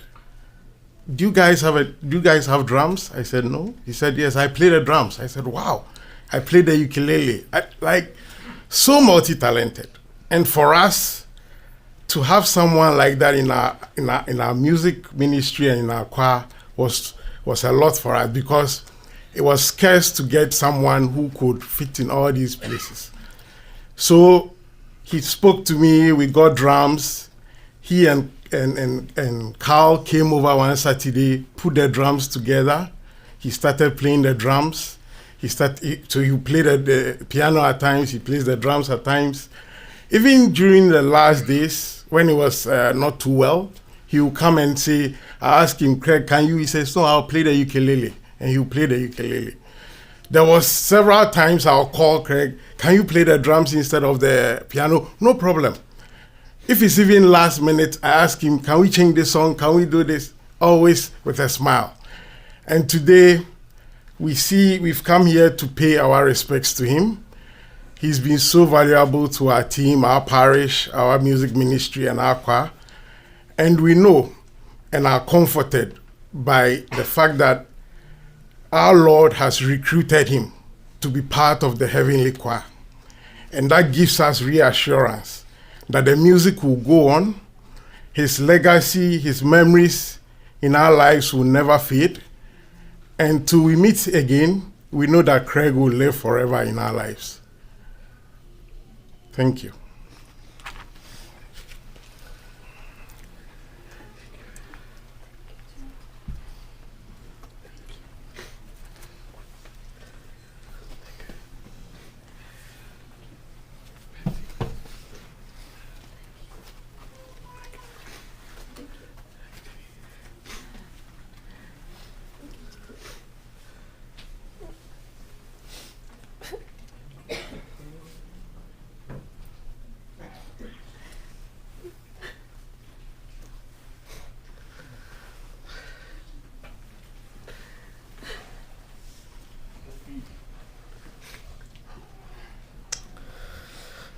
do you guys have drums? I said, no. He said, yes, I play the drums. I said, wow. I play the ukulele. So multi-talented. And for us to have someone like that in our music ministry and in our choir was a lot for us because it was scarce to get someone who could fit in all these places. So he spoke to me, we got drums. He and Carl came over one Saturday, put the drums together. He started playing the drums. He played the piano at times, he plays the drums at times. Even during the last days, when he was not too well, he would come and say, I asked him, Craig, can you? He says, no, I'll play the ukulele. And he would play the ukulele. There was several times I'll call Craig, can you play the drums instead of the piano? No problem. If it's even last minute, I ask him, can we change this song? Can we do this? Always with a smile. And today, we've come here to pay our respects to him. He's been so valuable to our team, our parish, our music ministry, and our choir. And we know and are comforted by the fact that our Lord has recruited him to be part of the heavenly choir. And that gives us reassurance that the music will go on, his legacy, his memories in our lives will never fade. And till we meet again, we know that Craig will live forever in our lives. Thank you.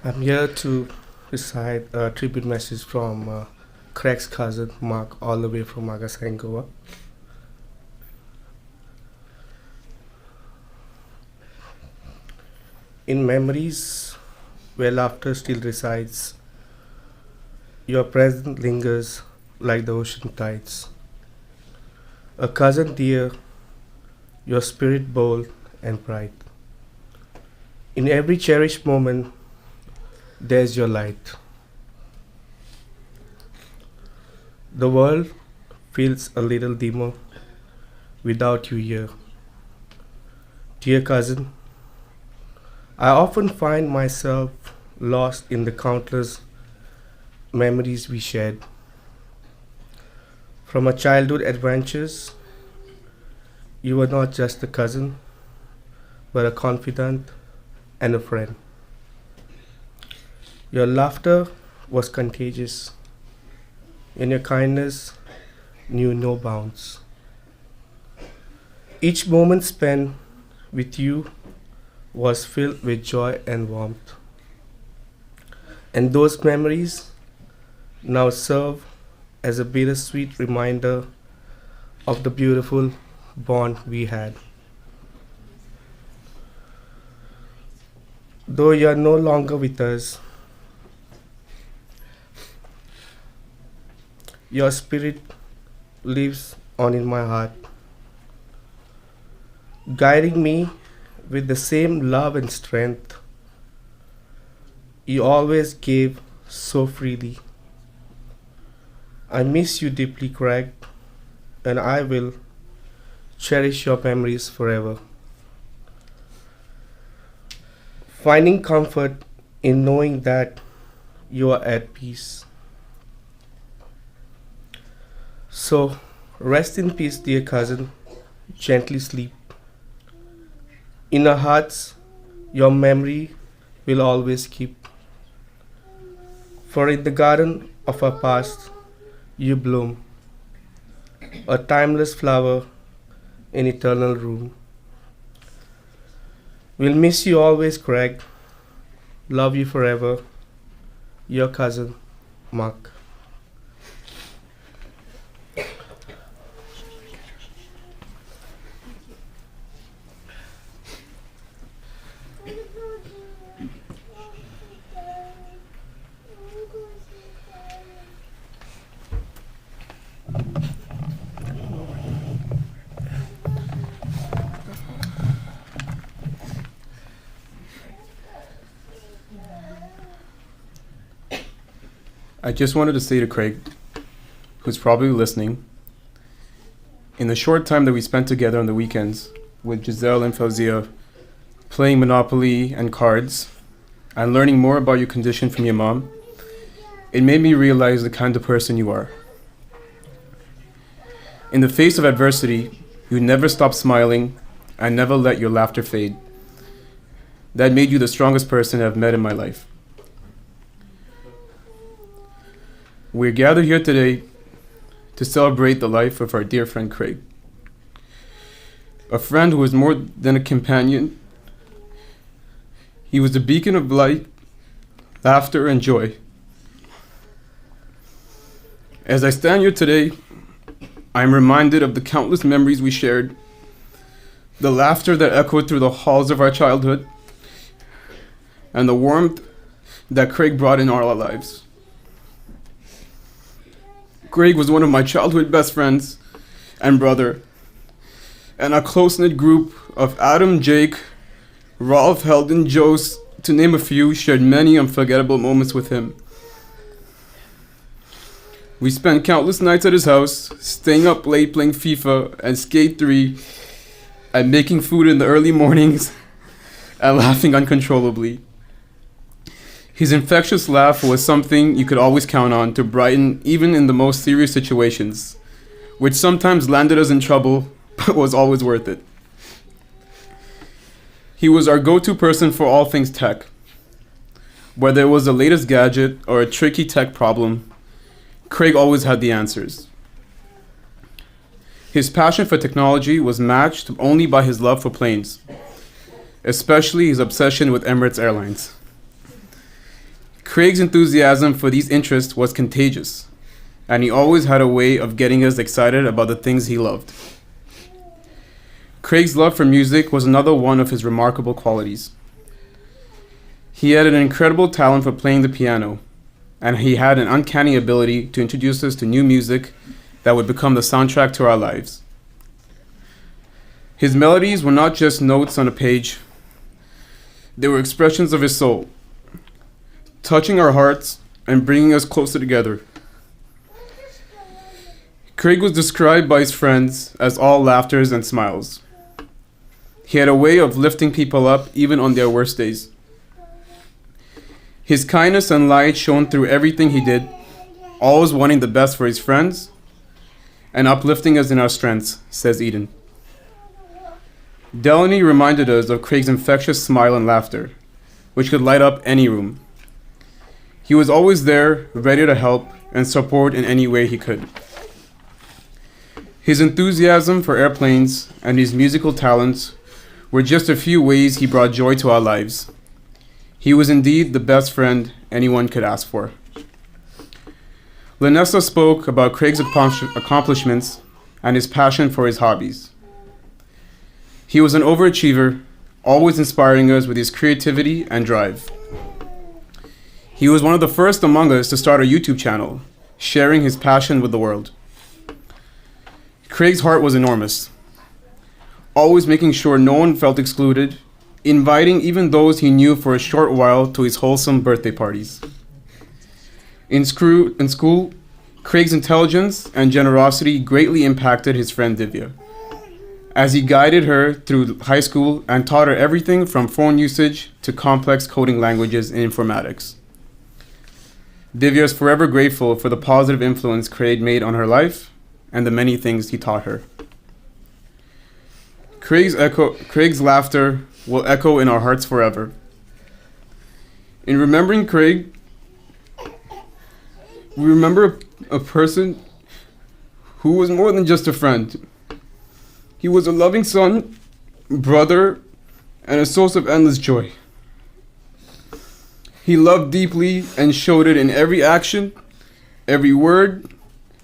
I'm here to recite a tribute message from Craig's cousin, Marc, all the way from Nagasaki, Goa. In memories where laughter still resides, your presence lingers like the ocean tides. A cousin dear, your spirit bold and bright. In every cherished moment, there's your light. The world feels a little dimmer without you here. Dear cousin, I often find myself lost in the countless memories we shared. From our childhood adventures, you were not just a cousin, but a confidant and a friend. Your laughter was contagious, and your kindness knew no bounds. Each moment spent with you was filled with joy and warmth. And those memories now serve as a bittersweet reminder of the beautiful bond we had. Though you are no longer with us, your spirit lives on in my heart, guiding me with the same love and strength you always gave so freely. I miss you deeply, Craig, and I will cherish your memories forever. Finding comfort in knowing that you are at peace. So, rest in peace, dear cousin. Gently sleep. In our hearts, your memory will always keep. For in the garden of our past, you bloom, a timeless flower in eternal room. We'll miss you always, Craig. Love you forever. Your cousin, Marc. I just wanted to say to Craig, who's probably listening, in the short time that we spent together on the weekends with Giselle and Fauzia, playing Monopoly and cards, and learning more about your condition from your mom, it made me realize the kind of person you are. In the face of adversity, you never stop smiling and never let your laughter fade. That made you the strongest person I've met in my life. We're gathered here today to celebrate the life of our dear friend Craig. A friend who was more than a companion. He was a beacon of light, laughter, and joy. As I stand here today, I am reminded of the countless memories we shared, the laughter that echoed through the halls of our childhood, and the warmth that Craig brought in all our lives. Craig was one of my childhood best friends and brother, and a close-knit group of Adam, Jake, Rolf, Heldon, Jose, to name a few, shared many unforgettable moments with him. We spent countless nights at his house, staying up late playing FIFA and Skate 3, and making food in the early mornings, and laughing uncontrollably. His infectious laugh was something you could always count on to brighten even in the most serious situations, which sometimes landed us in trouble, but was always worth it. He was our go-to person for all things tech. Whether it was the latest gadget or a tricky tech problem, Craig always had the answers. His passion for technology was matched only by his love for planes, especially his obsession with Emirates Airlines. Craig's enthusiasm for these interests was contagious, and he always had a way of getting us excited about the things he loved. Craig's love for music was another one of his remarkable qualities. He had an incredible talent for playing the piano, and he had an uncanny ability to introduce us to new music that would become the soundtrack to our lives. His melodies were not just notes on a page, they were expressions of his soul, touching our hearts and bringing us closer together. Craig was described by his friends as all laughters and smiles. He had a way of lifting people up even on their worst days. His kindness and light shone through everything he did, always wanting the best for his friends and uplifting us in our strengths, says Eden. Delaney reminded us of Craig's infectious smile and laughter, which could light up any room. He was always there, ready to help and support in any way he could. His enthusiasm for airplanes and his musical talents were just a few ways he brought joy to our lives. He was indeed the best friend anyone could ask for. Lanessa spoke about Craig's accomplishments and his passion for his hobbies. He was an overachiever, always inspiring us with his creativity and drive. He was one of the first among us to start a YouTube channel, sharing his passion with the world. Craig's heart was enormous, always making sure no one felt excluded, inviting even those he knew for a short while to his wholesome birthday parties. In school, Craig's intelligence and generosity greatly impacted his friend Divya, as he guided her through high school and taught her everything from phone usage to complex coding languages in informatics. Divya is forever grateful for the positive influence Craig made on her life and the many things he taught her. Craig's laughter will echo in our hearts forever. In remembering Craig, we remember a person who was more than just a friend. He was a loving son, brother, and a source of endless joy. He loved deeply and showed it in every action, every word,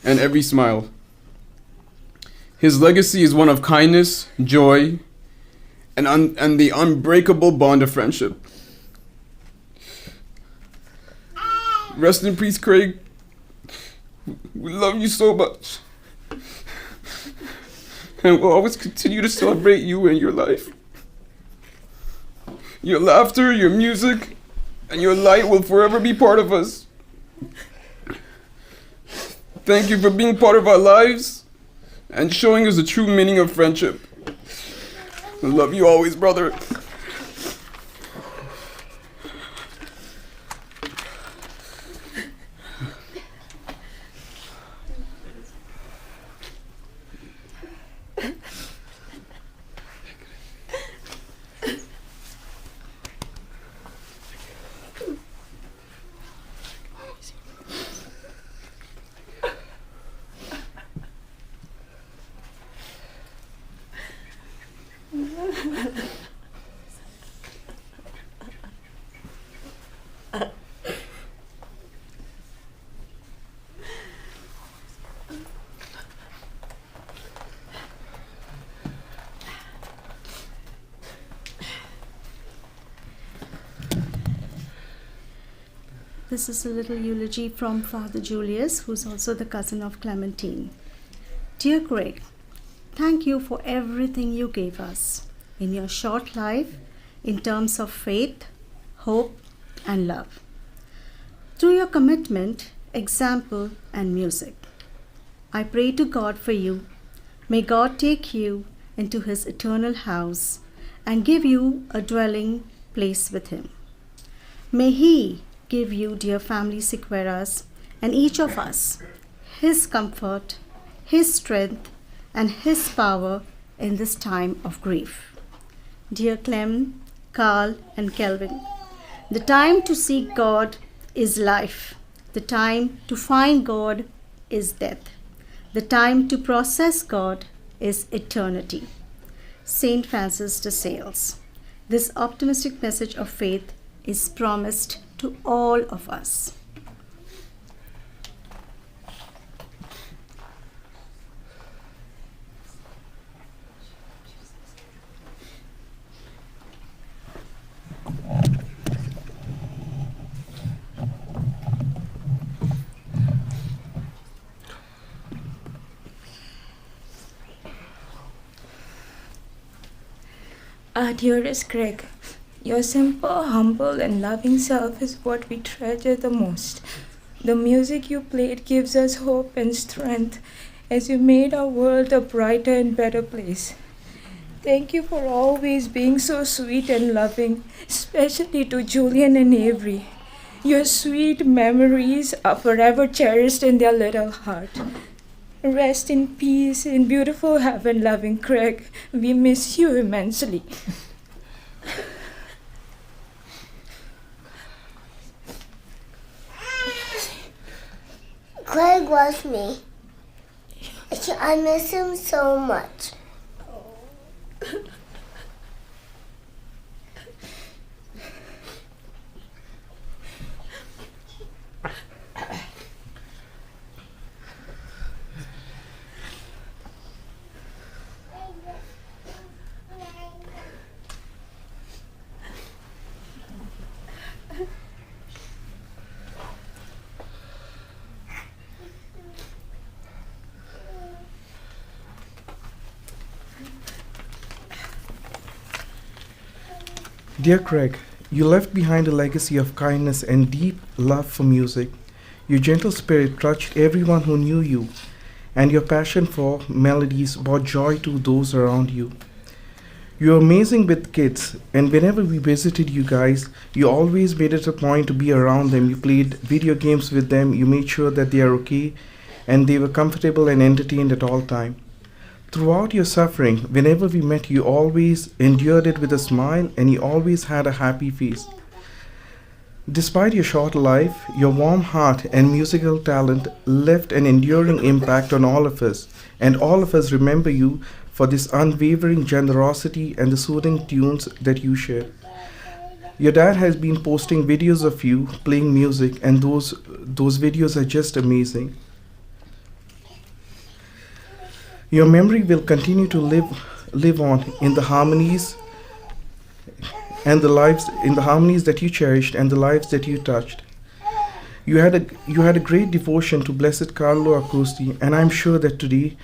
and every smile. His legacy is one of kindness, joy, and the unbreakable bond of friendship. Rest in peace, Craig. We love you so much. And we'll always continue to celebrate you and your life. Your laughter, your music, and your light will forever be part of us. Thank you for being part of our lives and showing us the true meaning of friendship. I love you always, brother. This is a little eulogy from Father Julius, who's also the cousin of Clementine. Dear Craig, thank you for everything you gave us in your short life in terms of faith, hope, and love. Through your commitment, example, and music, I pray to God for you. May God take you into his eternal house and give you a dwelling place with him. May he give you, dear family Sequeiras, and each of us, his comfort, his strength, and his power in this time of grief. Dear Clem, Carl, and Kelvin, the time to seek God is life. The time to find God is death. The time to process God is eternity. Saint Francis de Sales. This optimistic message of faith is promised to all of us. Our dearest Craig, your simple, humble, and loving self is what we treasure the most. The music you played gives us hope and strength as you made our world a brighter and better place. Thank you for always being so sweet and loving, especially to Julian and Avery. Your sweet memories are forever cherished in their little heart. Rest in peace in beautiful heaven, loving Craig. We miss you immensely. Craig loves me. I miss him so much. Dear Craig, you left behind a legacy of kindness and deep love for music. Your gentle spirit touched everyone who knew you, and your passion for melodies brought joy to those around you. You were amazing with kids, and whenever we visited you guys, you always made it a point to be around them. You played video games with them, you made sure that they are okay, and they were comfortable and entertained at all times. Throughout your suffering, whenever we met, you always endured it with a smile, and you always had a happy face. Despite your short life, your warm heart and musical talent left an enduring impact on all of us, and all of us remember you for this unwavering generosity and the soothing tunes that you shared. Your dad has been posting videos of you playing music, and those videos are just amazing. Your memory will continue to live on in the harmonies and in the harmonies that you cherished and the lives that you touched. You had a great devotion to Blessed Carlo Accosti, and I'm sure that today,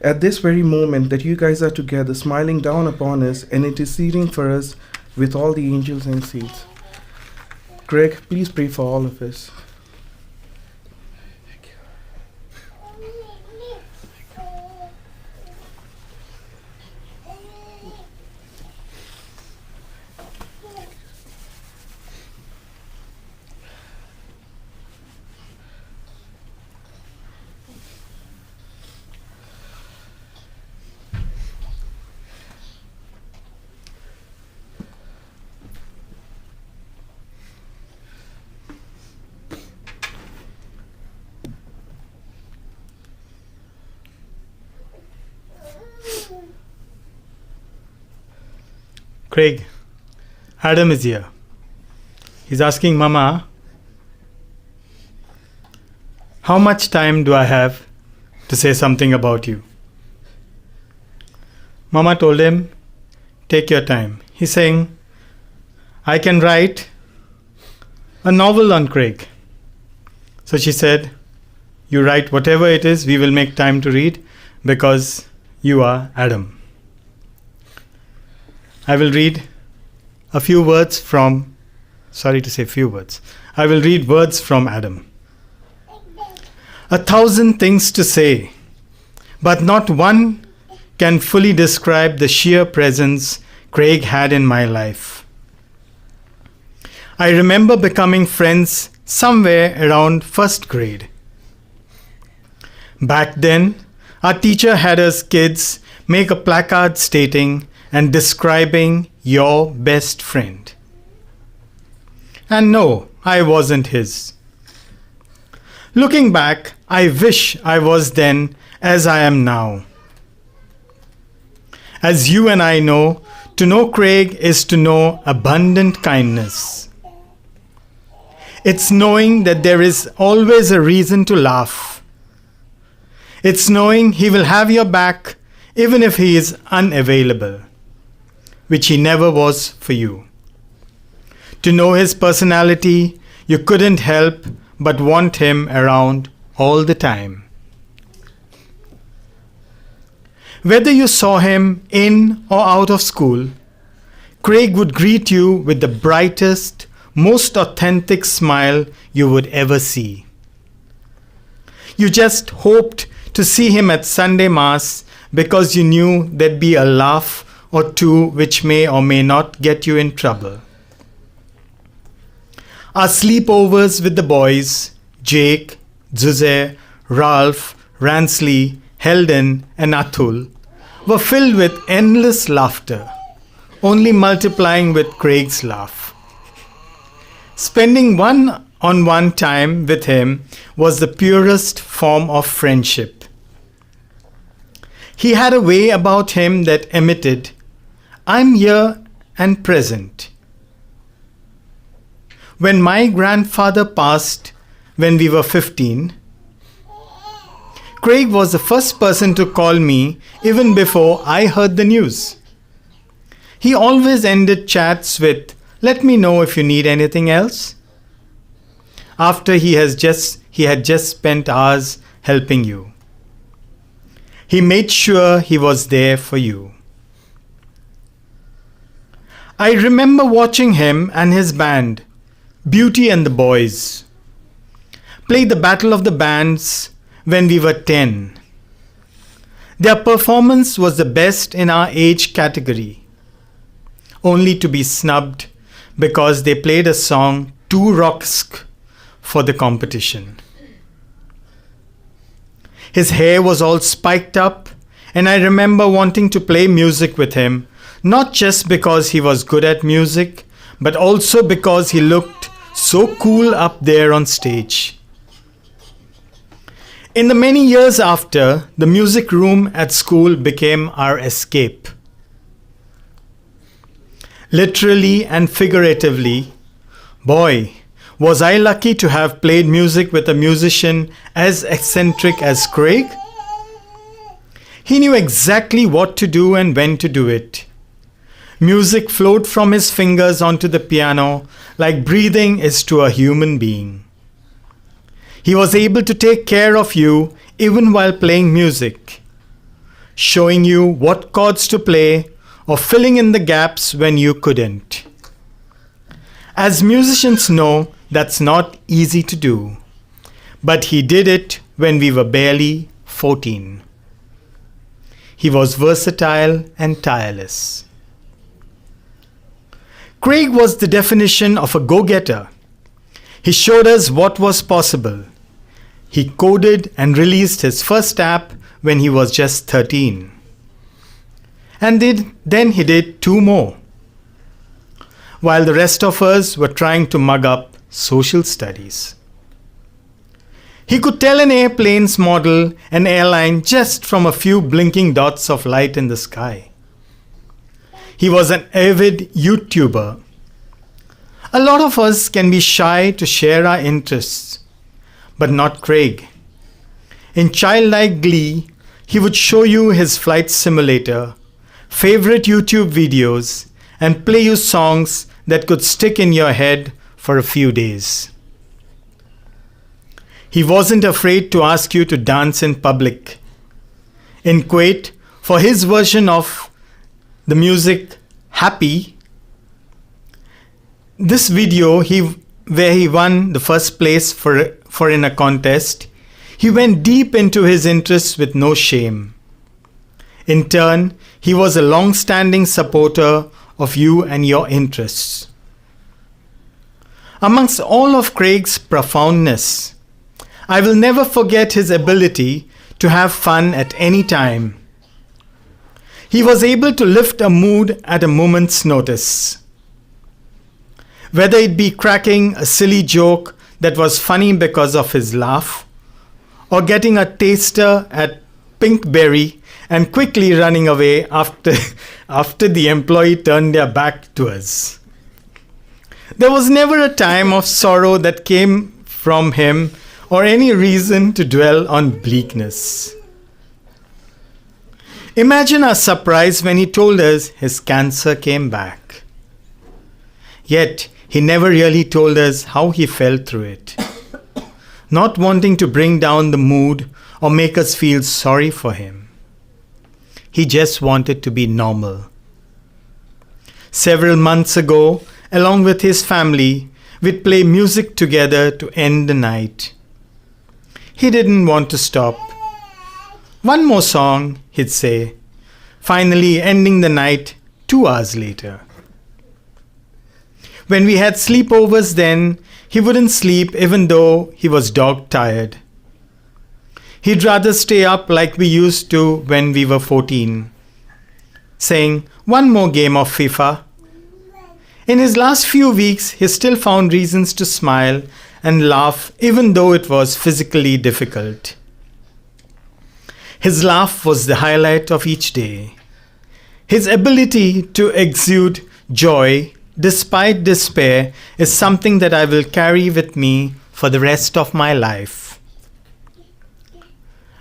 at this very moment, that you guys are together, smiling down upon us and interceding for us with all the angels and saints. Greg, please pray for all of us. Craig, Adam is here. He's asking Mama, how much time do I have to say something about you? Mama told him, take your time. He's saying, I can write a novel on Craig. So she said, you write whatever it is, we will make time to read because you are Adam. I will read a few words from, sorry to say few words. I will read words from Adam. 1,000 things to say, but not one can fully describe the sheer presence Craig had in my life. I remember becoming friends somewhere around first grade. Back then, our teacher had us kids make a placard stating and describing your best friend. And no, I wasn't his. Looking back, I wish I was then as I am now. As you and I know, to know Craig is to know abundant kindness. It's knowing that there is always a reason to laugh. It's knowing he will have your back even if he is unavailable, which he never was for you. To know his personality, you couldn't help but want him around all the time. Whether you saw him in or out of school, Craig would greet you with the brightest, most authentic smile you would ever see. You just hoped to see him at Sunday Mass because you knew there'd be a laugh or two which may or may not get you in trouble. Our sleepovers with the boys, Jake, Zuze, Ralph, Ransley, Heldon and Atul, were filled with endless laughter, only multiplying with Craig's laugh. Spending one-on-one time with him was the purest form of friendship. He had a way about him that emitted, I'm here and present. When my grandfather passed when we were 15, Craig was the first person to call me even before I heard the news. He always ended chats with, let me know if you need anything else, after he had just spent hours helping you. He made sure he was there for you. I remember watching him and his band, Beauty and the Boys, play the Battle of the Bands when we were 10. Their performance was the best in our age category, only to be snubbed because they played a song too rock-esque for the competition. His hair was all spiked up, and I remember wanting to play music with him, not just because he was good at music, but also because he looked so cool up there on stage. In the many years after, the music room at school became our escape. Literally and figuratively, boy, was I lucky to have played music with a musician as eccentric as Craig. He knew exactly what to do and when to do it. Music flowed from his fingers onto the piano like breathing is to a human being. He was able to take care of you even while playing music, showing you what chords to play or filling in the gaps when you couldn't. As musicians know, that's not easy to do, but he did it when we were barely 14. He was versatile and tireless. Craig was the definition of a go-getter. He showed us what was possible. He coded and released his first app when he was just 13. And then he did 2 more, while the rest of us were trying to mug up social studies. He could tell an airplane's model and airline just from a few blinking dots of light in the sky. he was an avid YouTuber. A lot of us can be shy to share our interests, but not Craig. In childlike glee, he would show you his flight simulator, favorite YouTube videos, and play you songs that could stick in your head for a few days. He wasn't afraid to ask you to dance in public. In Kuwait, for his version of the music Happy, this video where he won the first place for in a contest, he went deep into his interests with no shame. In turn, he was a long-standing supporter of you and your interests. Amongst all of Craig's profoundness, I will never forget his ability to have fun at any time. He was able to lift a mood at a moment's notice. Whether it be cracking a silly joke that was funny because of his laugh, or getting a taster at Pinkberry and quickly running away after the employee turned their back to us. There was never a time of sorrow that came from him or any reason to dwell on bleakness. Imagine our surprise when he told us his cancer came back. Yet, he never really told us how he felt through it. Not wanting to bring down the mood or make us feel sorry for him. He just wanted to be normal. Several months ago, along with his family, we'd play music together to end the night. He didn't want to stop. One more song, he'd say, finally ending the night 2 hours later. When we had sleepovers then, he wouldn't sleep even though he was dog-tired. He'd rather stay up like we used to when we were 14, saying, "One more game of FIFA." In his last few weeks, he still found reasons to smile and laugh even though it was physically difficult. His laugh was the highlight of each day. His ability to exude joy despite despair is something that I will carry with me for the rest of my life.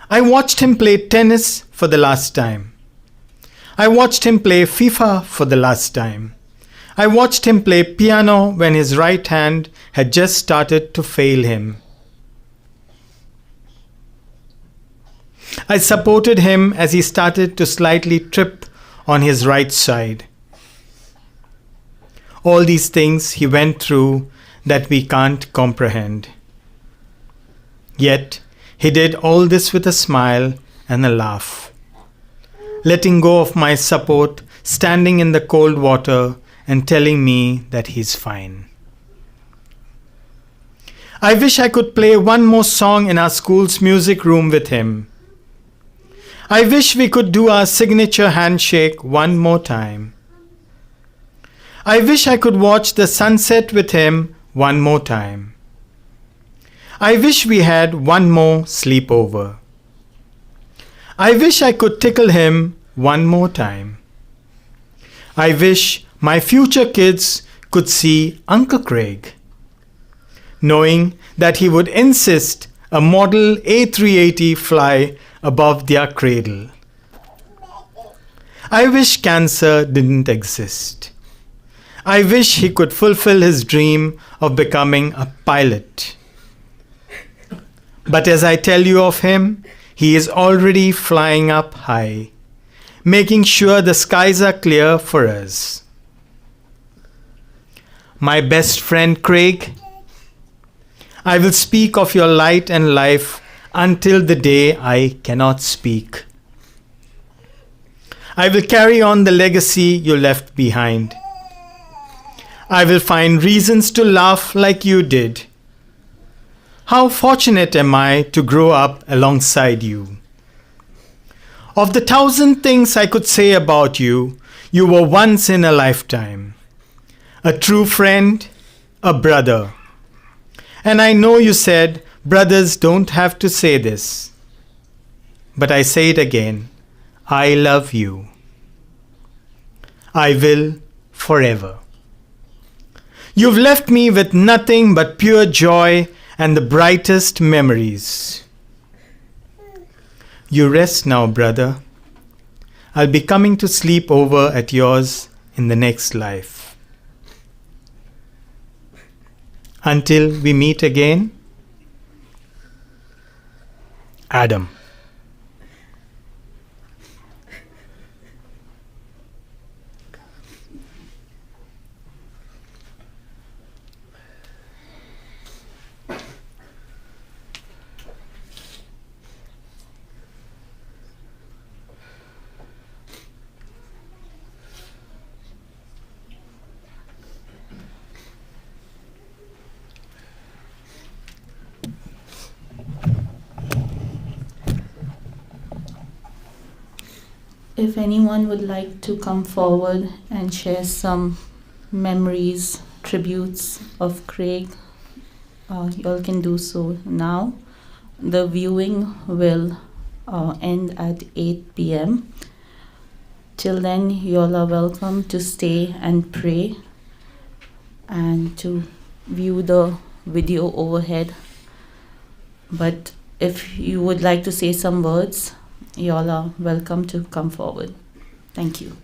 I watched him play tennis for the last time. I watched him play FIFA for the last time. I watched him play piano when his right hand had just started to fail him. I supported him as he started to slightly trip on his right side. All these things he went through that we can't comprehend. Yet, he did all this with a smile and a laugh. Letting go of my support, standing in the cold water and telling me that he's fine. I wish I could play one more song in our school's music room with him. I wish we could do our signature handshake one more time. I wish I could watch the sunset with him one more time. I wish we had one more sleepover. I wish I could tickle him one more time. I wish my future kids could see Uncle Craig, knowing that he would insist a model A380 fly above their cradle. I wish cancer didn't exist. I wish he could fulfill his dream of becoming a pilot. But as I tell you of him, he is already flying up high, making sure the skies are clear for us. My best friend Craig, I will speak of your light and life until the day I cannot speak. I will carry on the legacy you left behind. I will find reasons to laugh like you did. How fortunate am I to grow up alongside you. Of the 1,000 things I could say about you, you were once in a lifetime. A true friend, a brother. And I know you said brothers don't have to say this. But I say it again. I love you. I will forever. You've left me with nothing but pure joy and the brightest memories. You rest now, brother. I'll be coming to sleep over at yours in the next life. Until we meet again, Adam. If anyone would like to come forward and share some memories, tributes of Craig, you all can do so now. The viewing will end at 8 p.m. Till then, you all are welcome to stay and pray and to view the video overhead. But if you would like to say some words, you all are welcome to come forward. Thank you.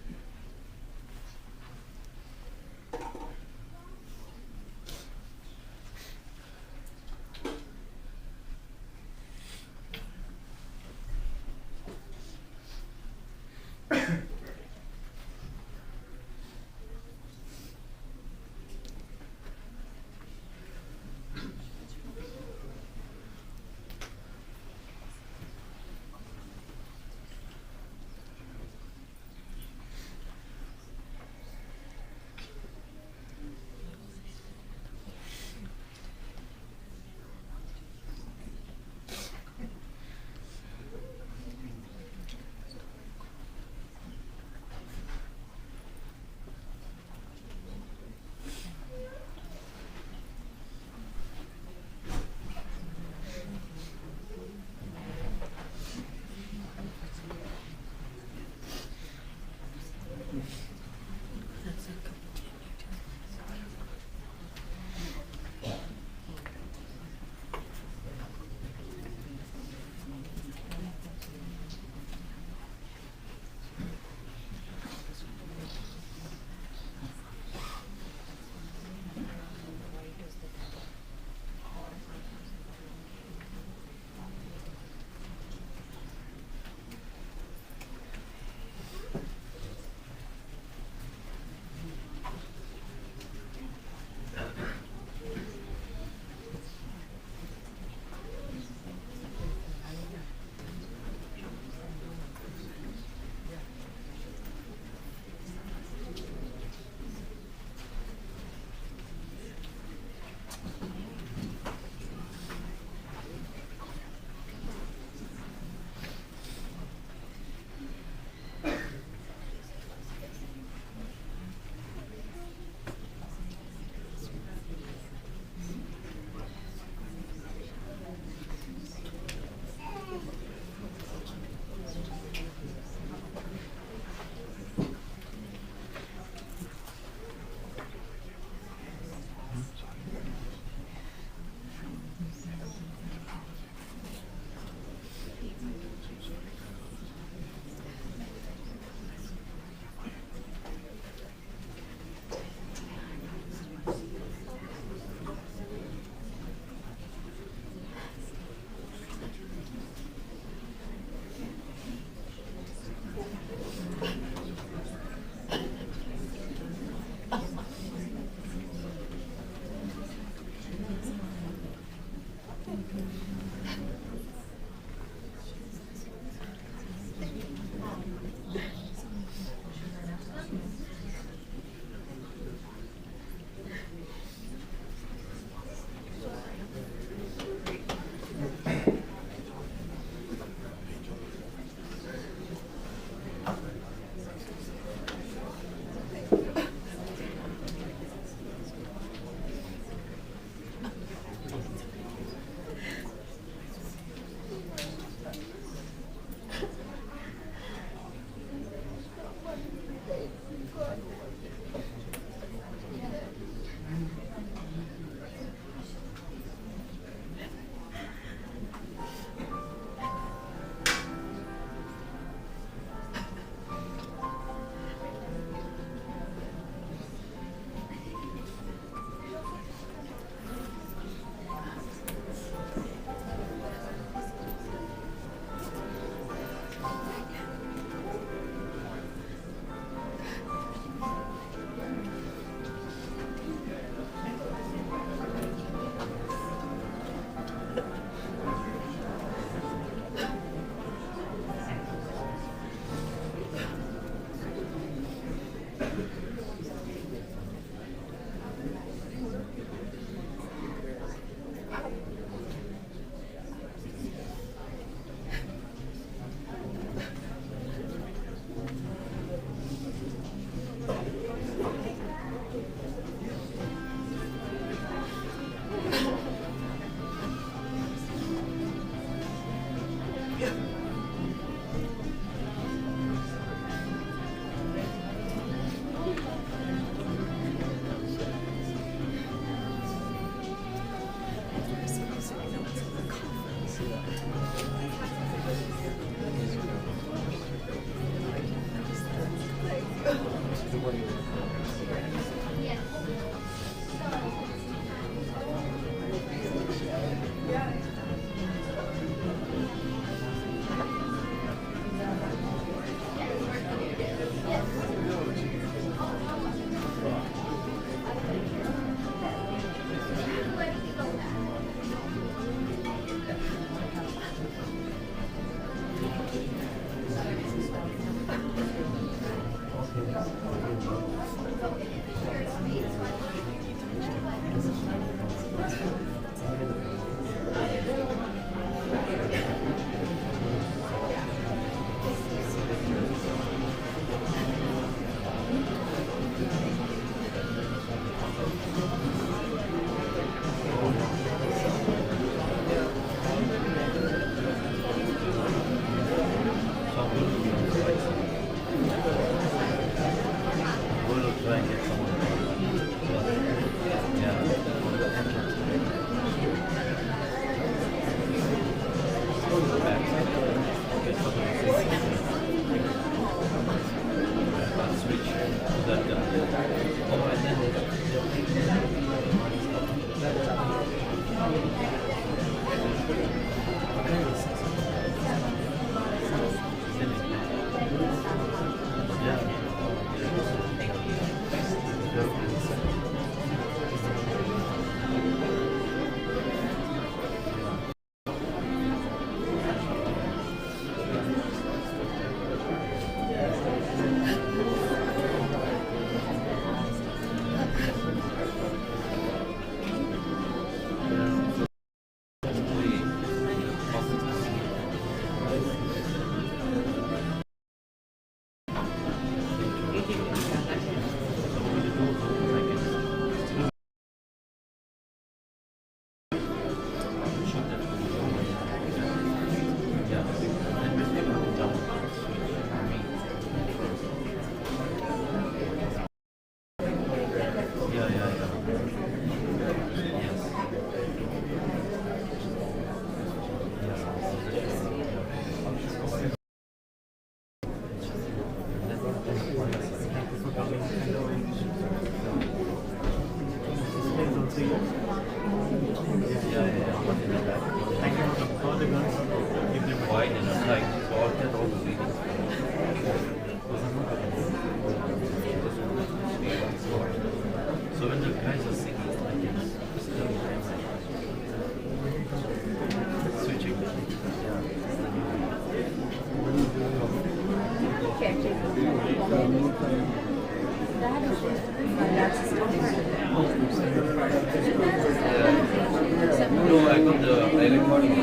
No, I got the recording.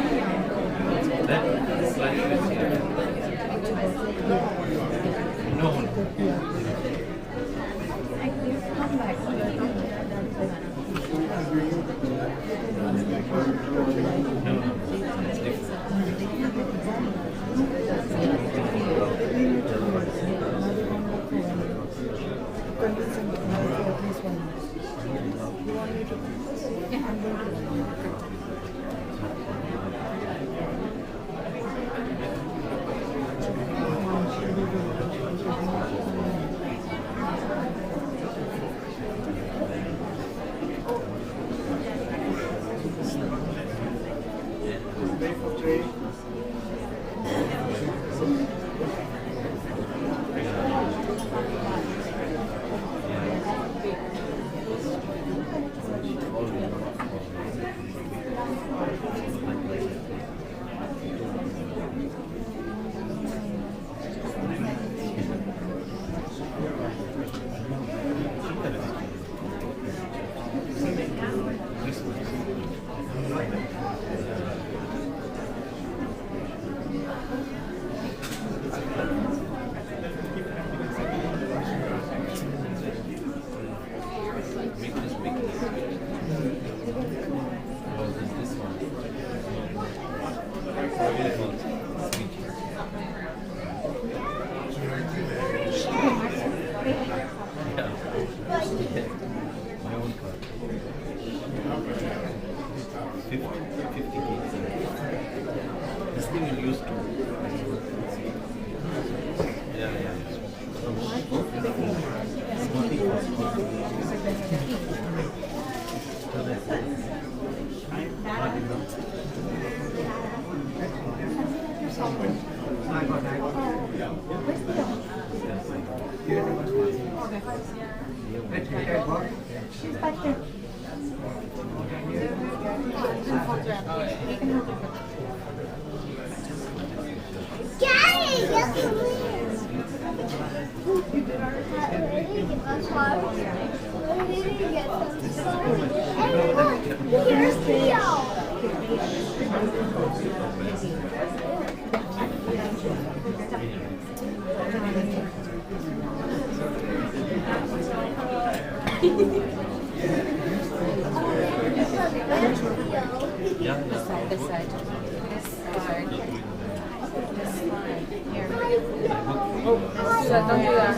That slide is here. No. Here's Theo. Don't do that.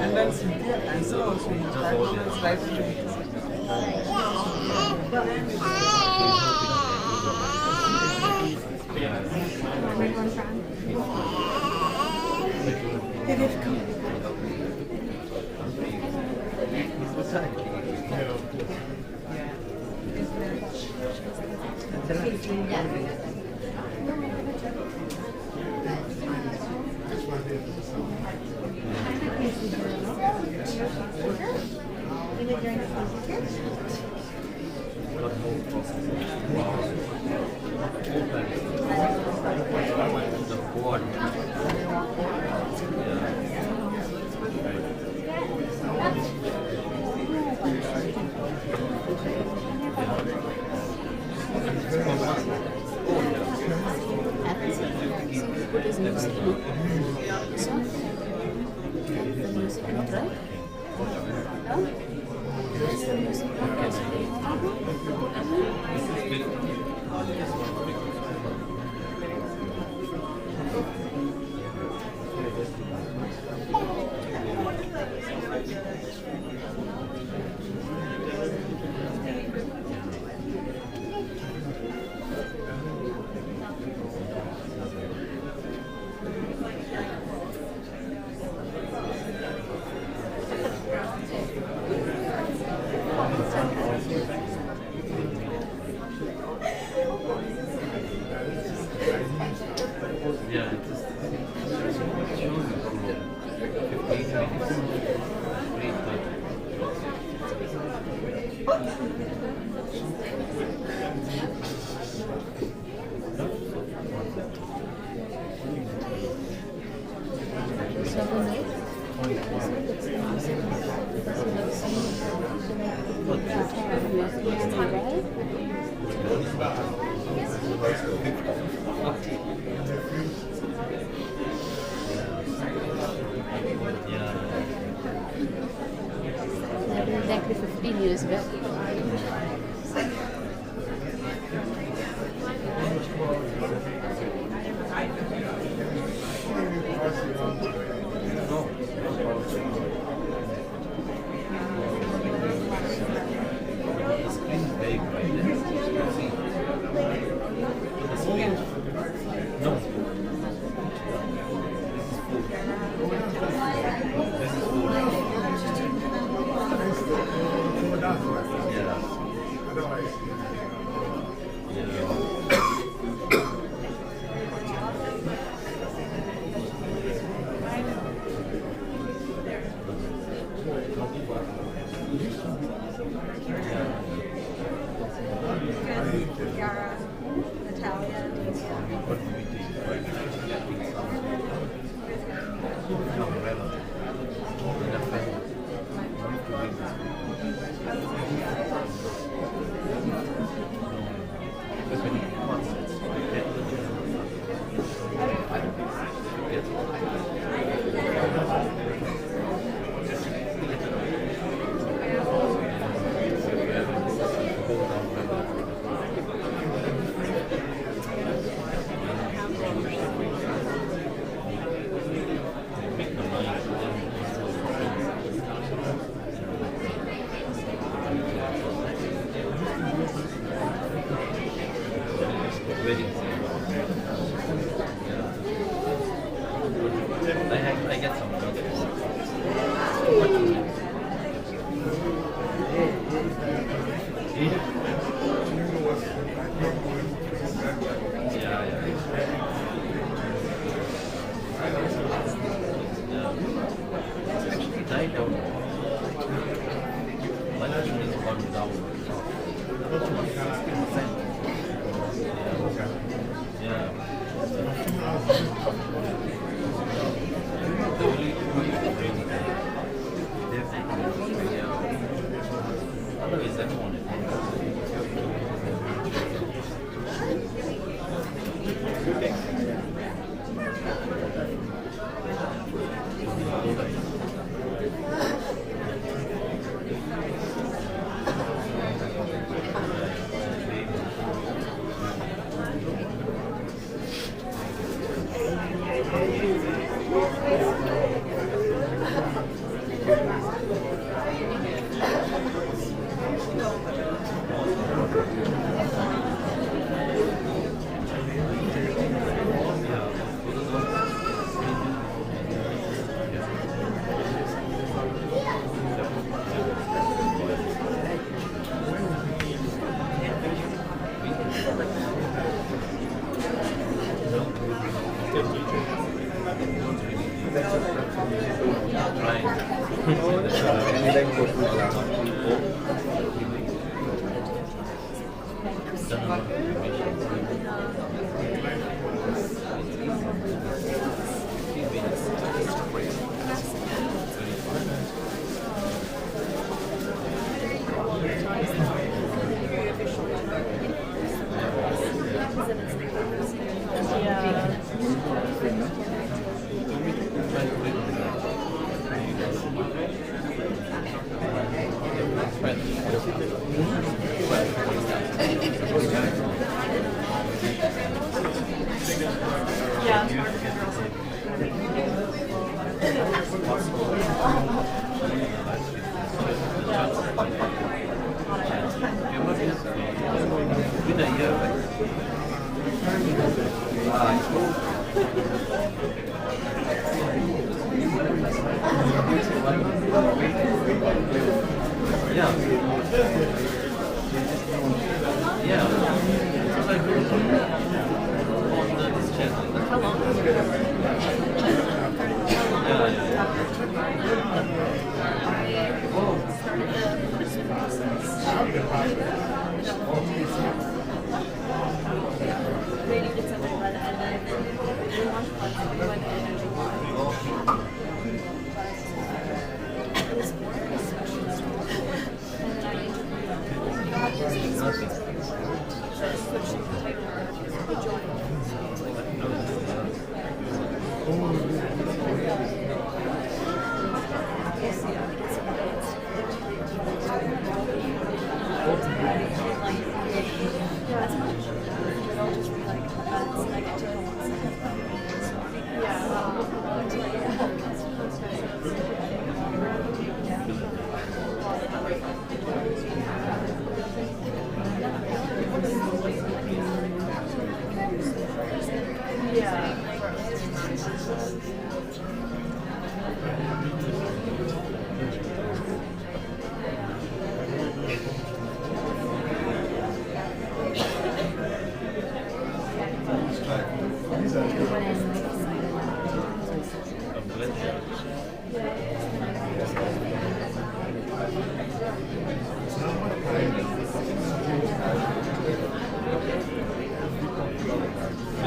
And then Cynthia answer also in live stream. Exactly 15 years ago. You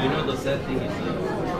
know the sad thing is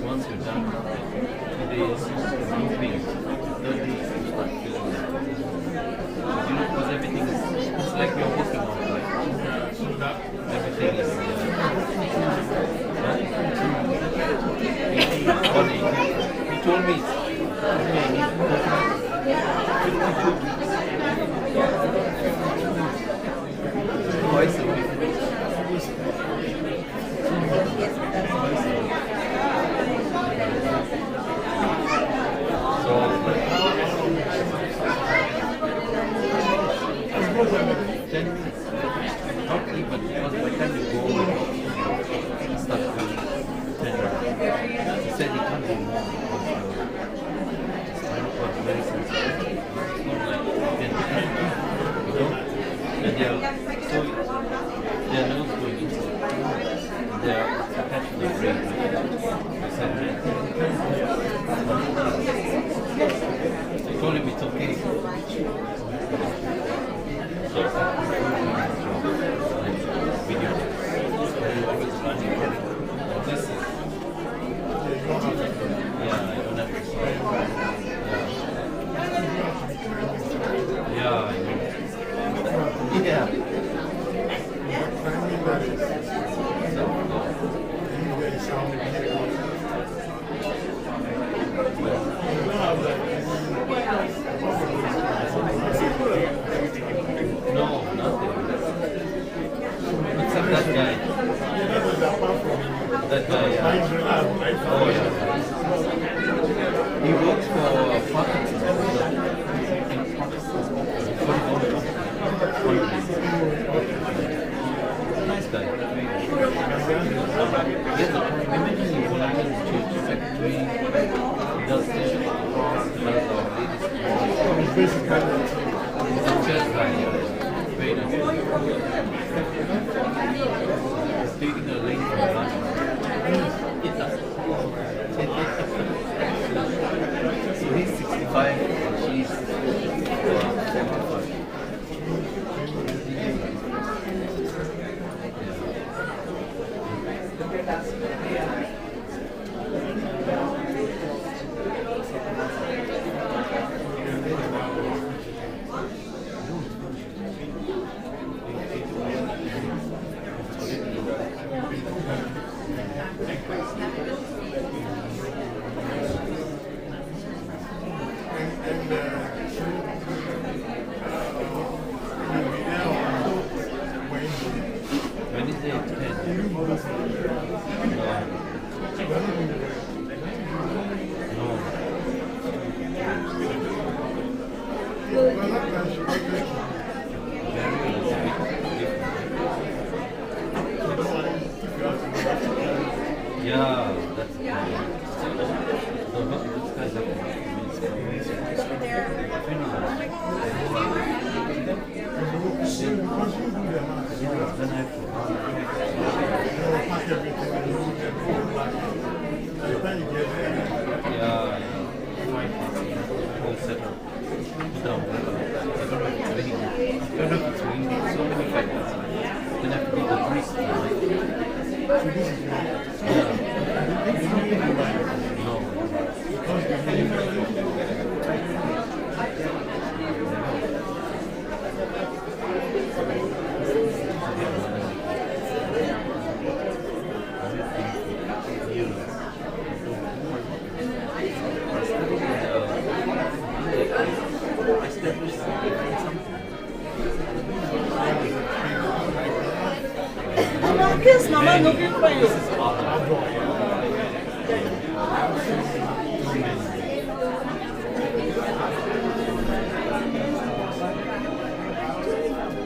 Once you're done, 2 days, moving, 3rd day, you start feeling it. Because everything is, it's like you're walking on, right? Everything is, he told me, twice a week. Not even, because by the time you go, you start feeling tender. He said he can't do more because his spinal cord is very sensitive. It's not like you can, and they are so, their nerves going inside. They are attached to the brain. He said, I told him it's okay. Video. This is, yeah, I don't have to say. Yeah, I know. Yeah. No, nothing. Except that guy. That guy, oh yeah. He works for Parkinson's. Nice guy. Yes, we met him in Colin church secretary. He does this. He's a church guy. Very nice. He's taking a lady from lunch. So he's 65 and she's 75.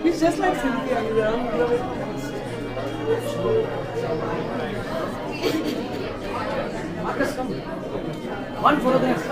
He's just like Cynthia. One photograph.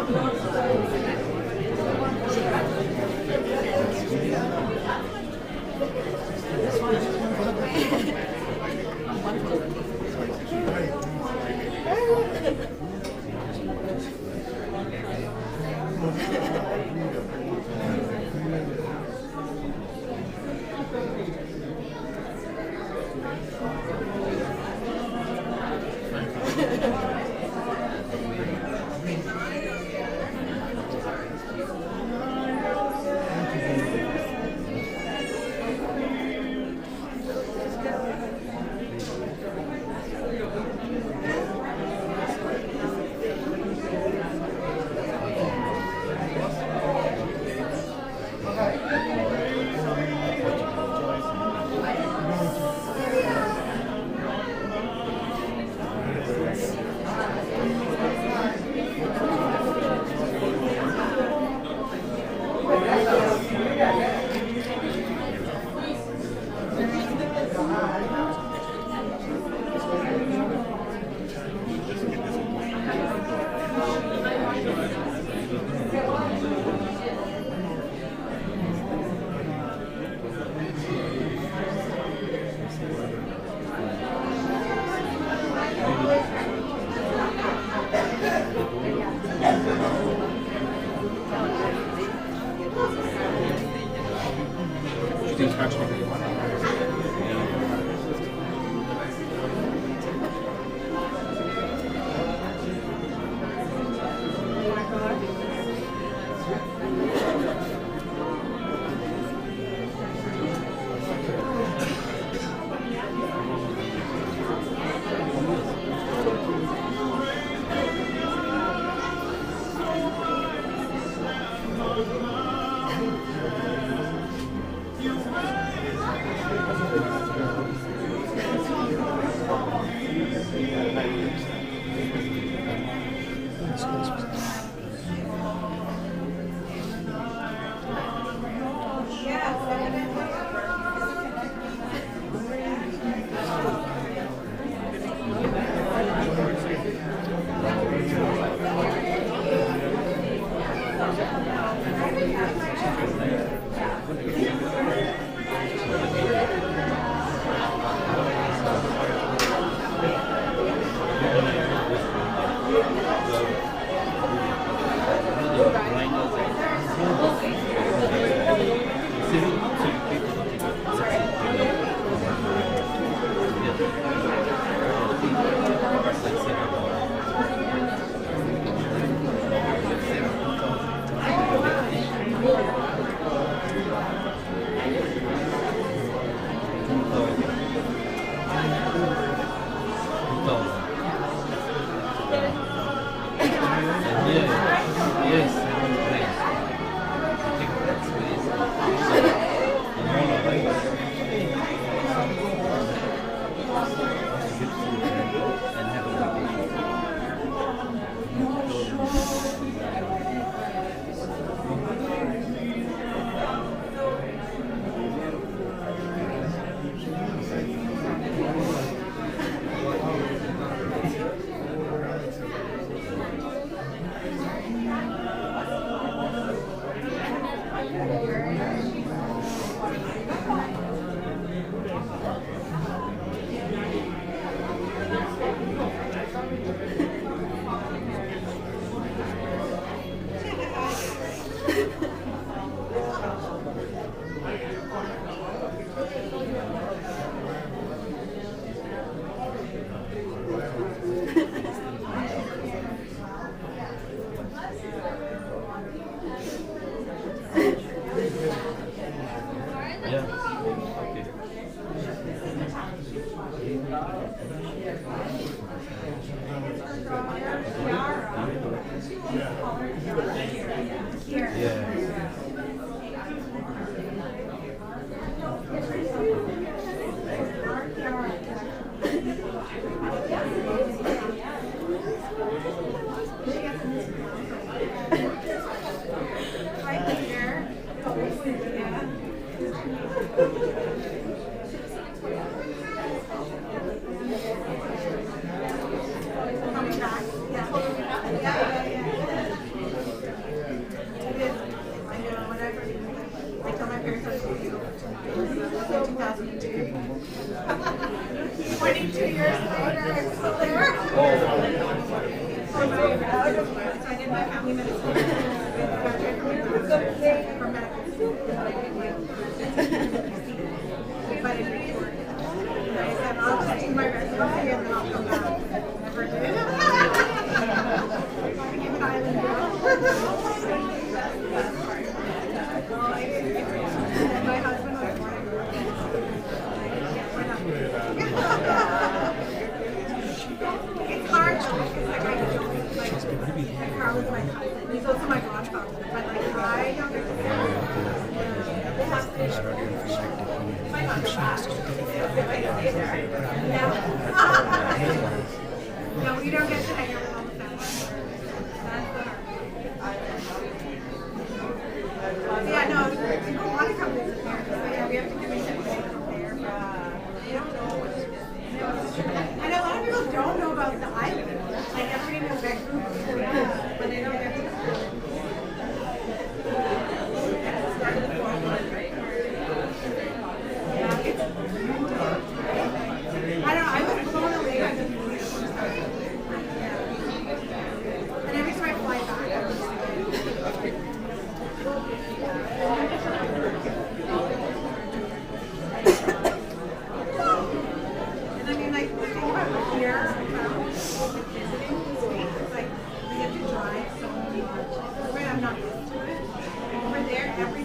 I don't know.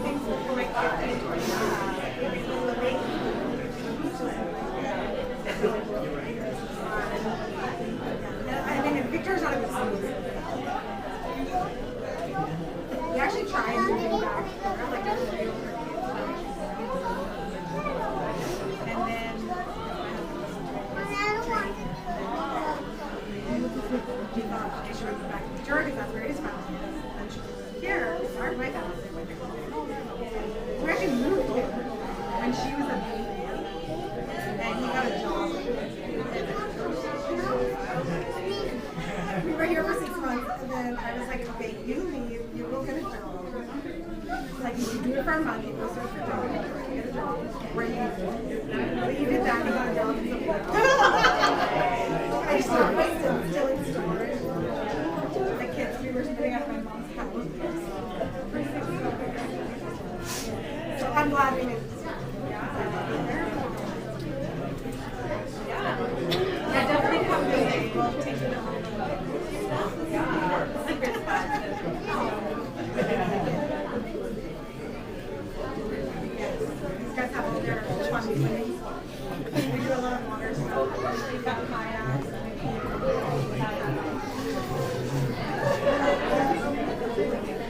anything for like 15, 20 living. I think Victor's not a good student. He actually tried to do back. Like, and then he thought I should go back to Jordan because that's where his family is. And here, it's our my family. We actually moved here when she was a baby, and he got a job. We were here for 6 months, and then I was like, okay, you leave, you go get a job. Like, you do it for a month, you go search for a job, you get a job, where you but you did that, you got a job in the I stopped my still in storage. The kids, we were sitting at my mom's house. So I'm glad we did. Yeah, definitely come visit. We'll take you to home. Secret spot. These guys have all their fun swimming. We do a lot of water stuff. We've got kayaks.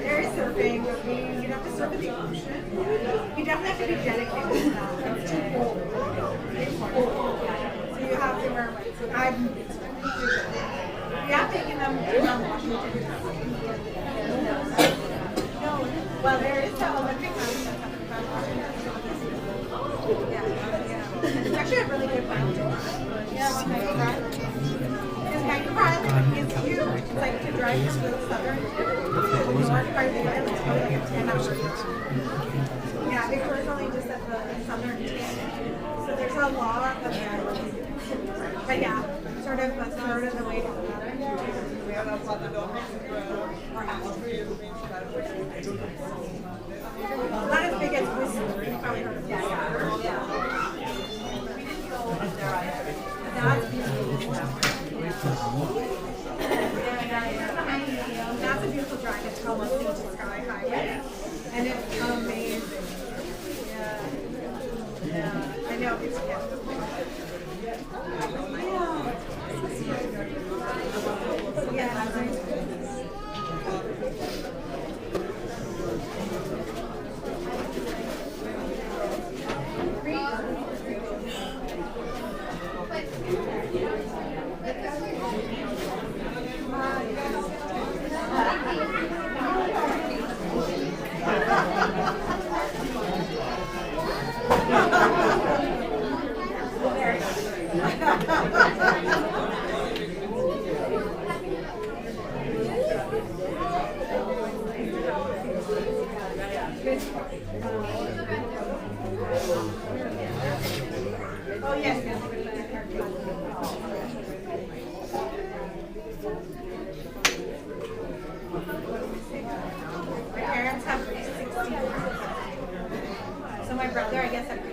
There is surfing, but you'd have to surf in the ocean. You definitely have to be dedicated to that. It's too cold. It's cold. So you have to wear like, so we have taken them around Washington. No, well, there is the Olympic mountain that's Washington. Yeah. It's actually a really good mountain. Yeah, Vancouver Island is huge. It's like to drive from the southern to the north part of the island. It's probably like a 10-hour drive. Yeah, Victoria's only just at the southern tip. So there's a lot of the island. But yeah, sort of a third of the way to the other. Not as big as Whistler. You probably heard of Whistler. Yeah. We didn't go there either. That's beautiful. That's a beautiful drive. It's called Sea to Sky Highway. And it's amazing. Yeah. I know. It's Oh, yes. My parents have 16. So my brother, I guess, had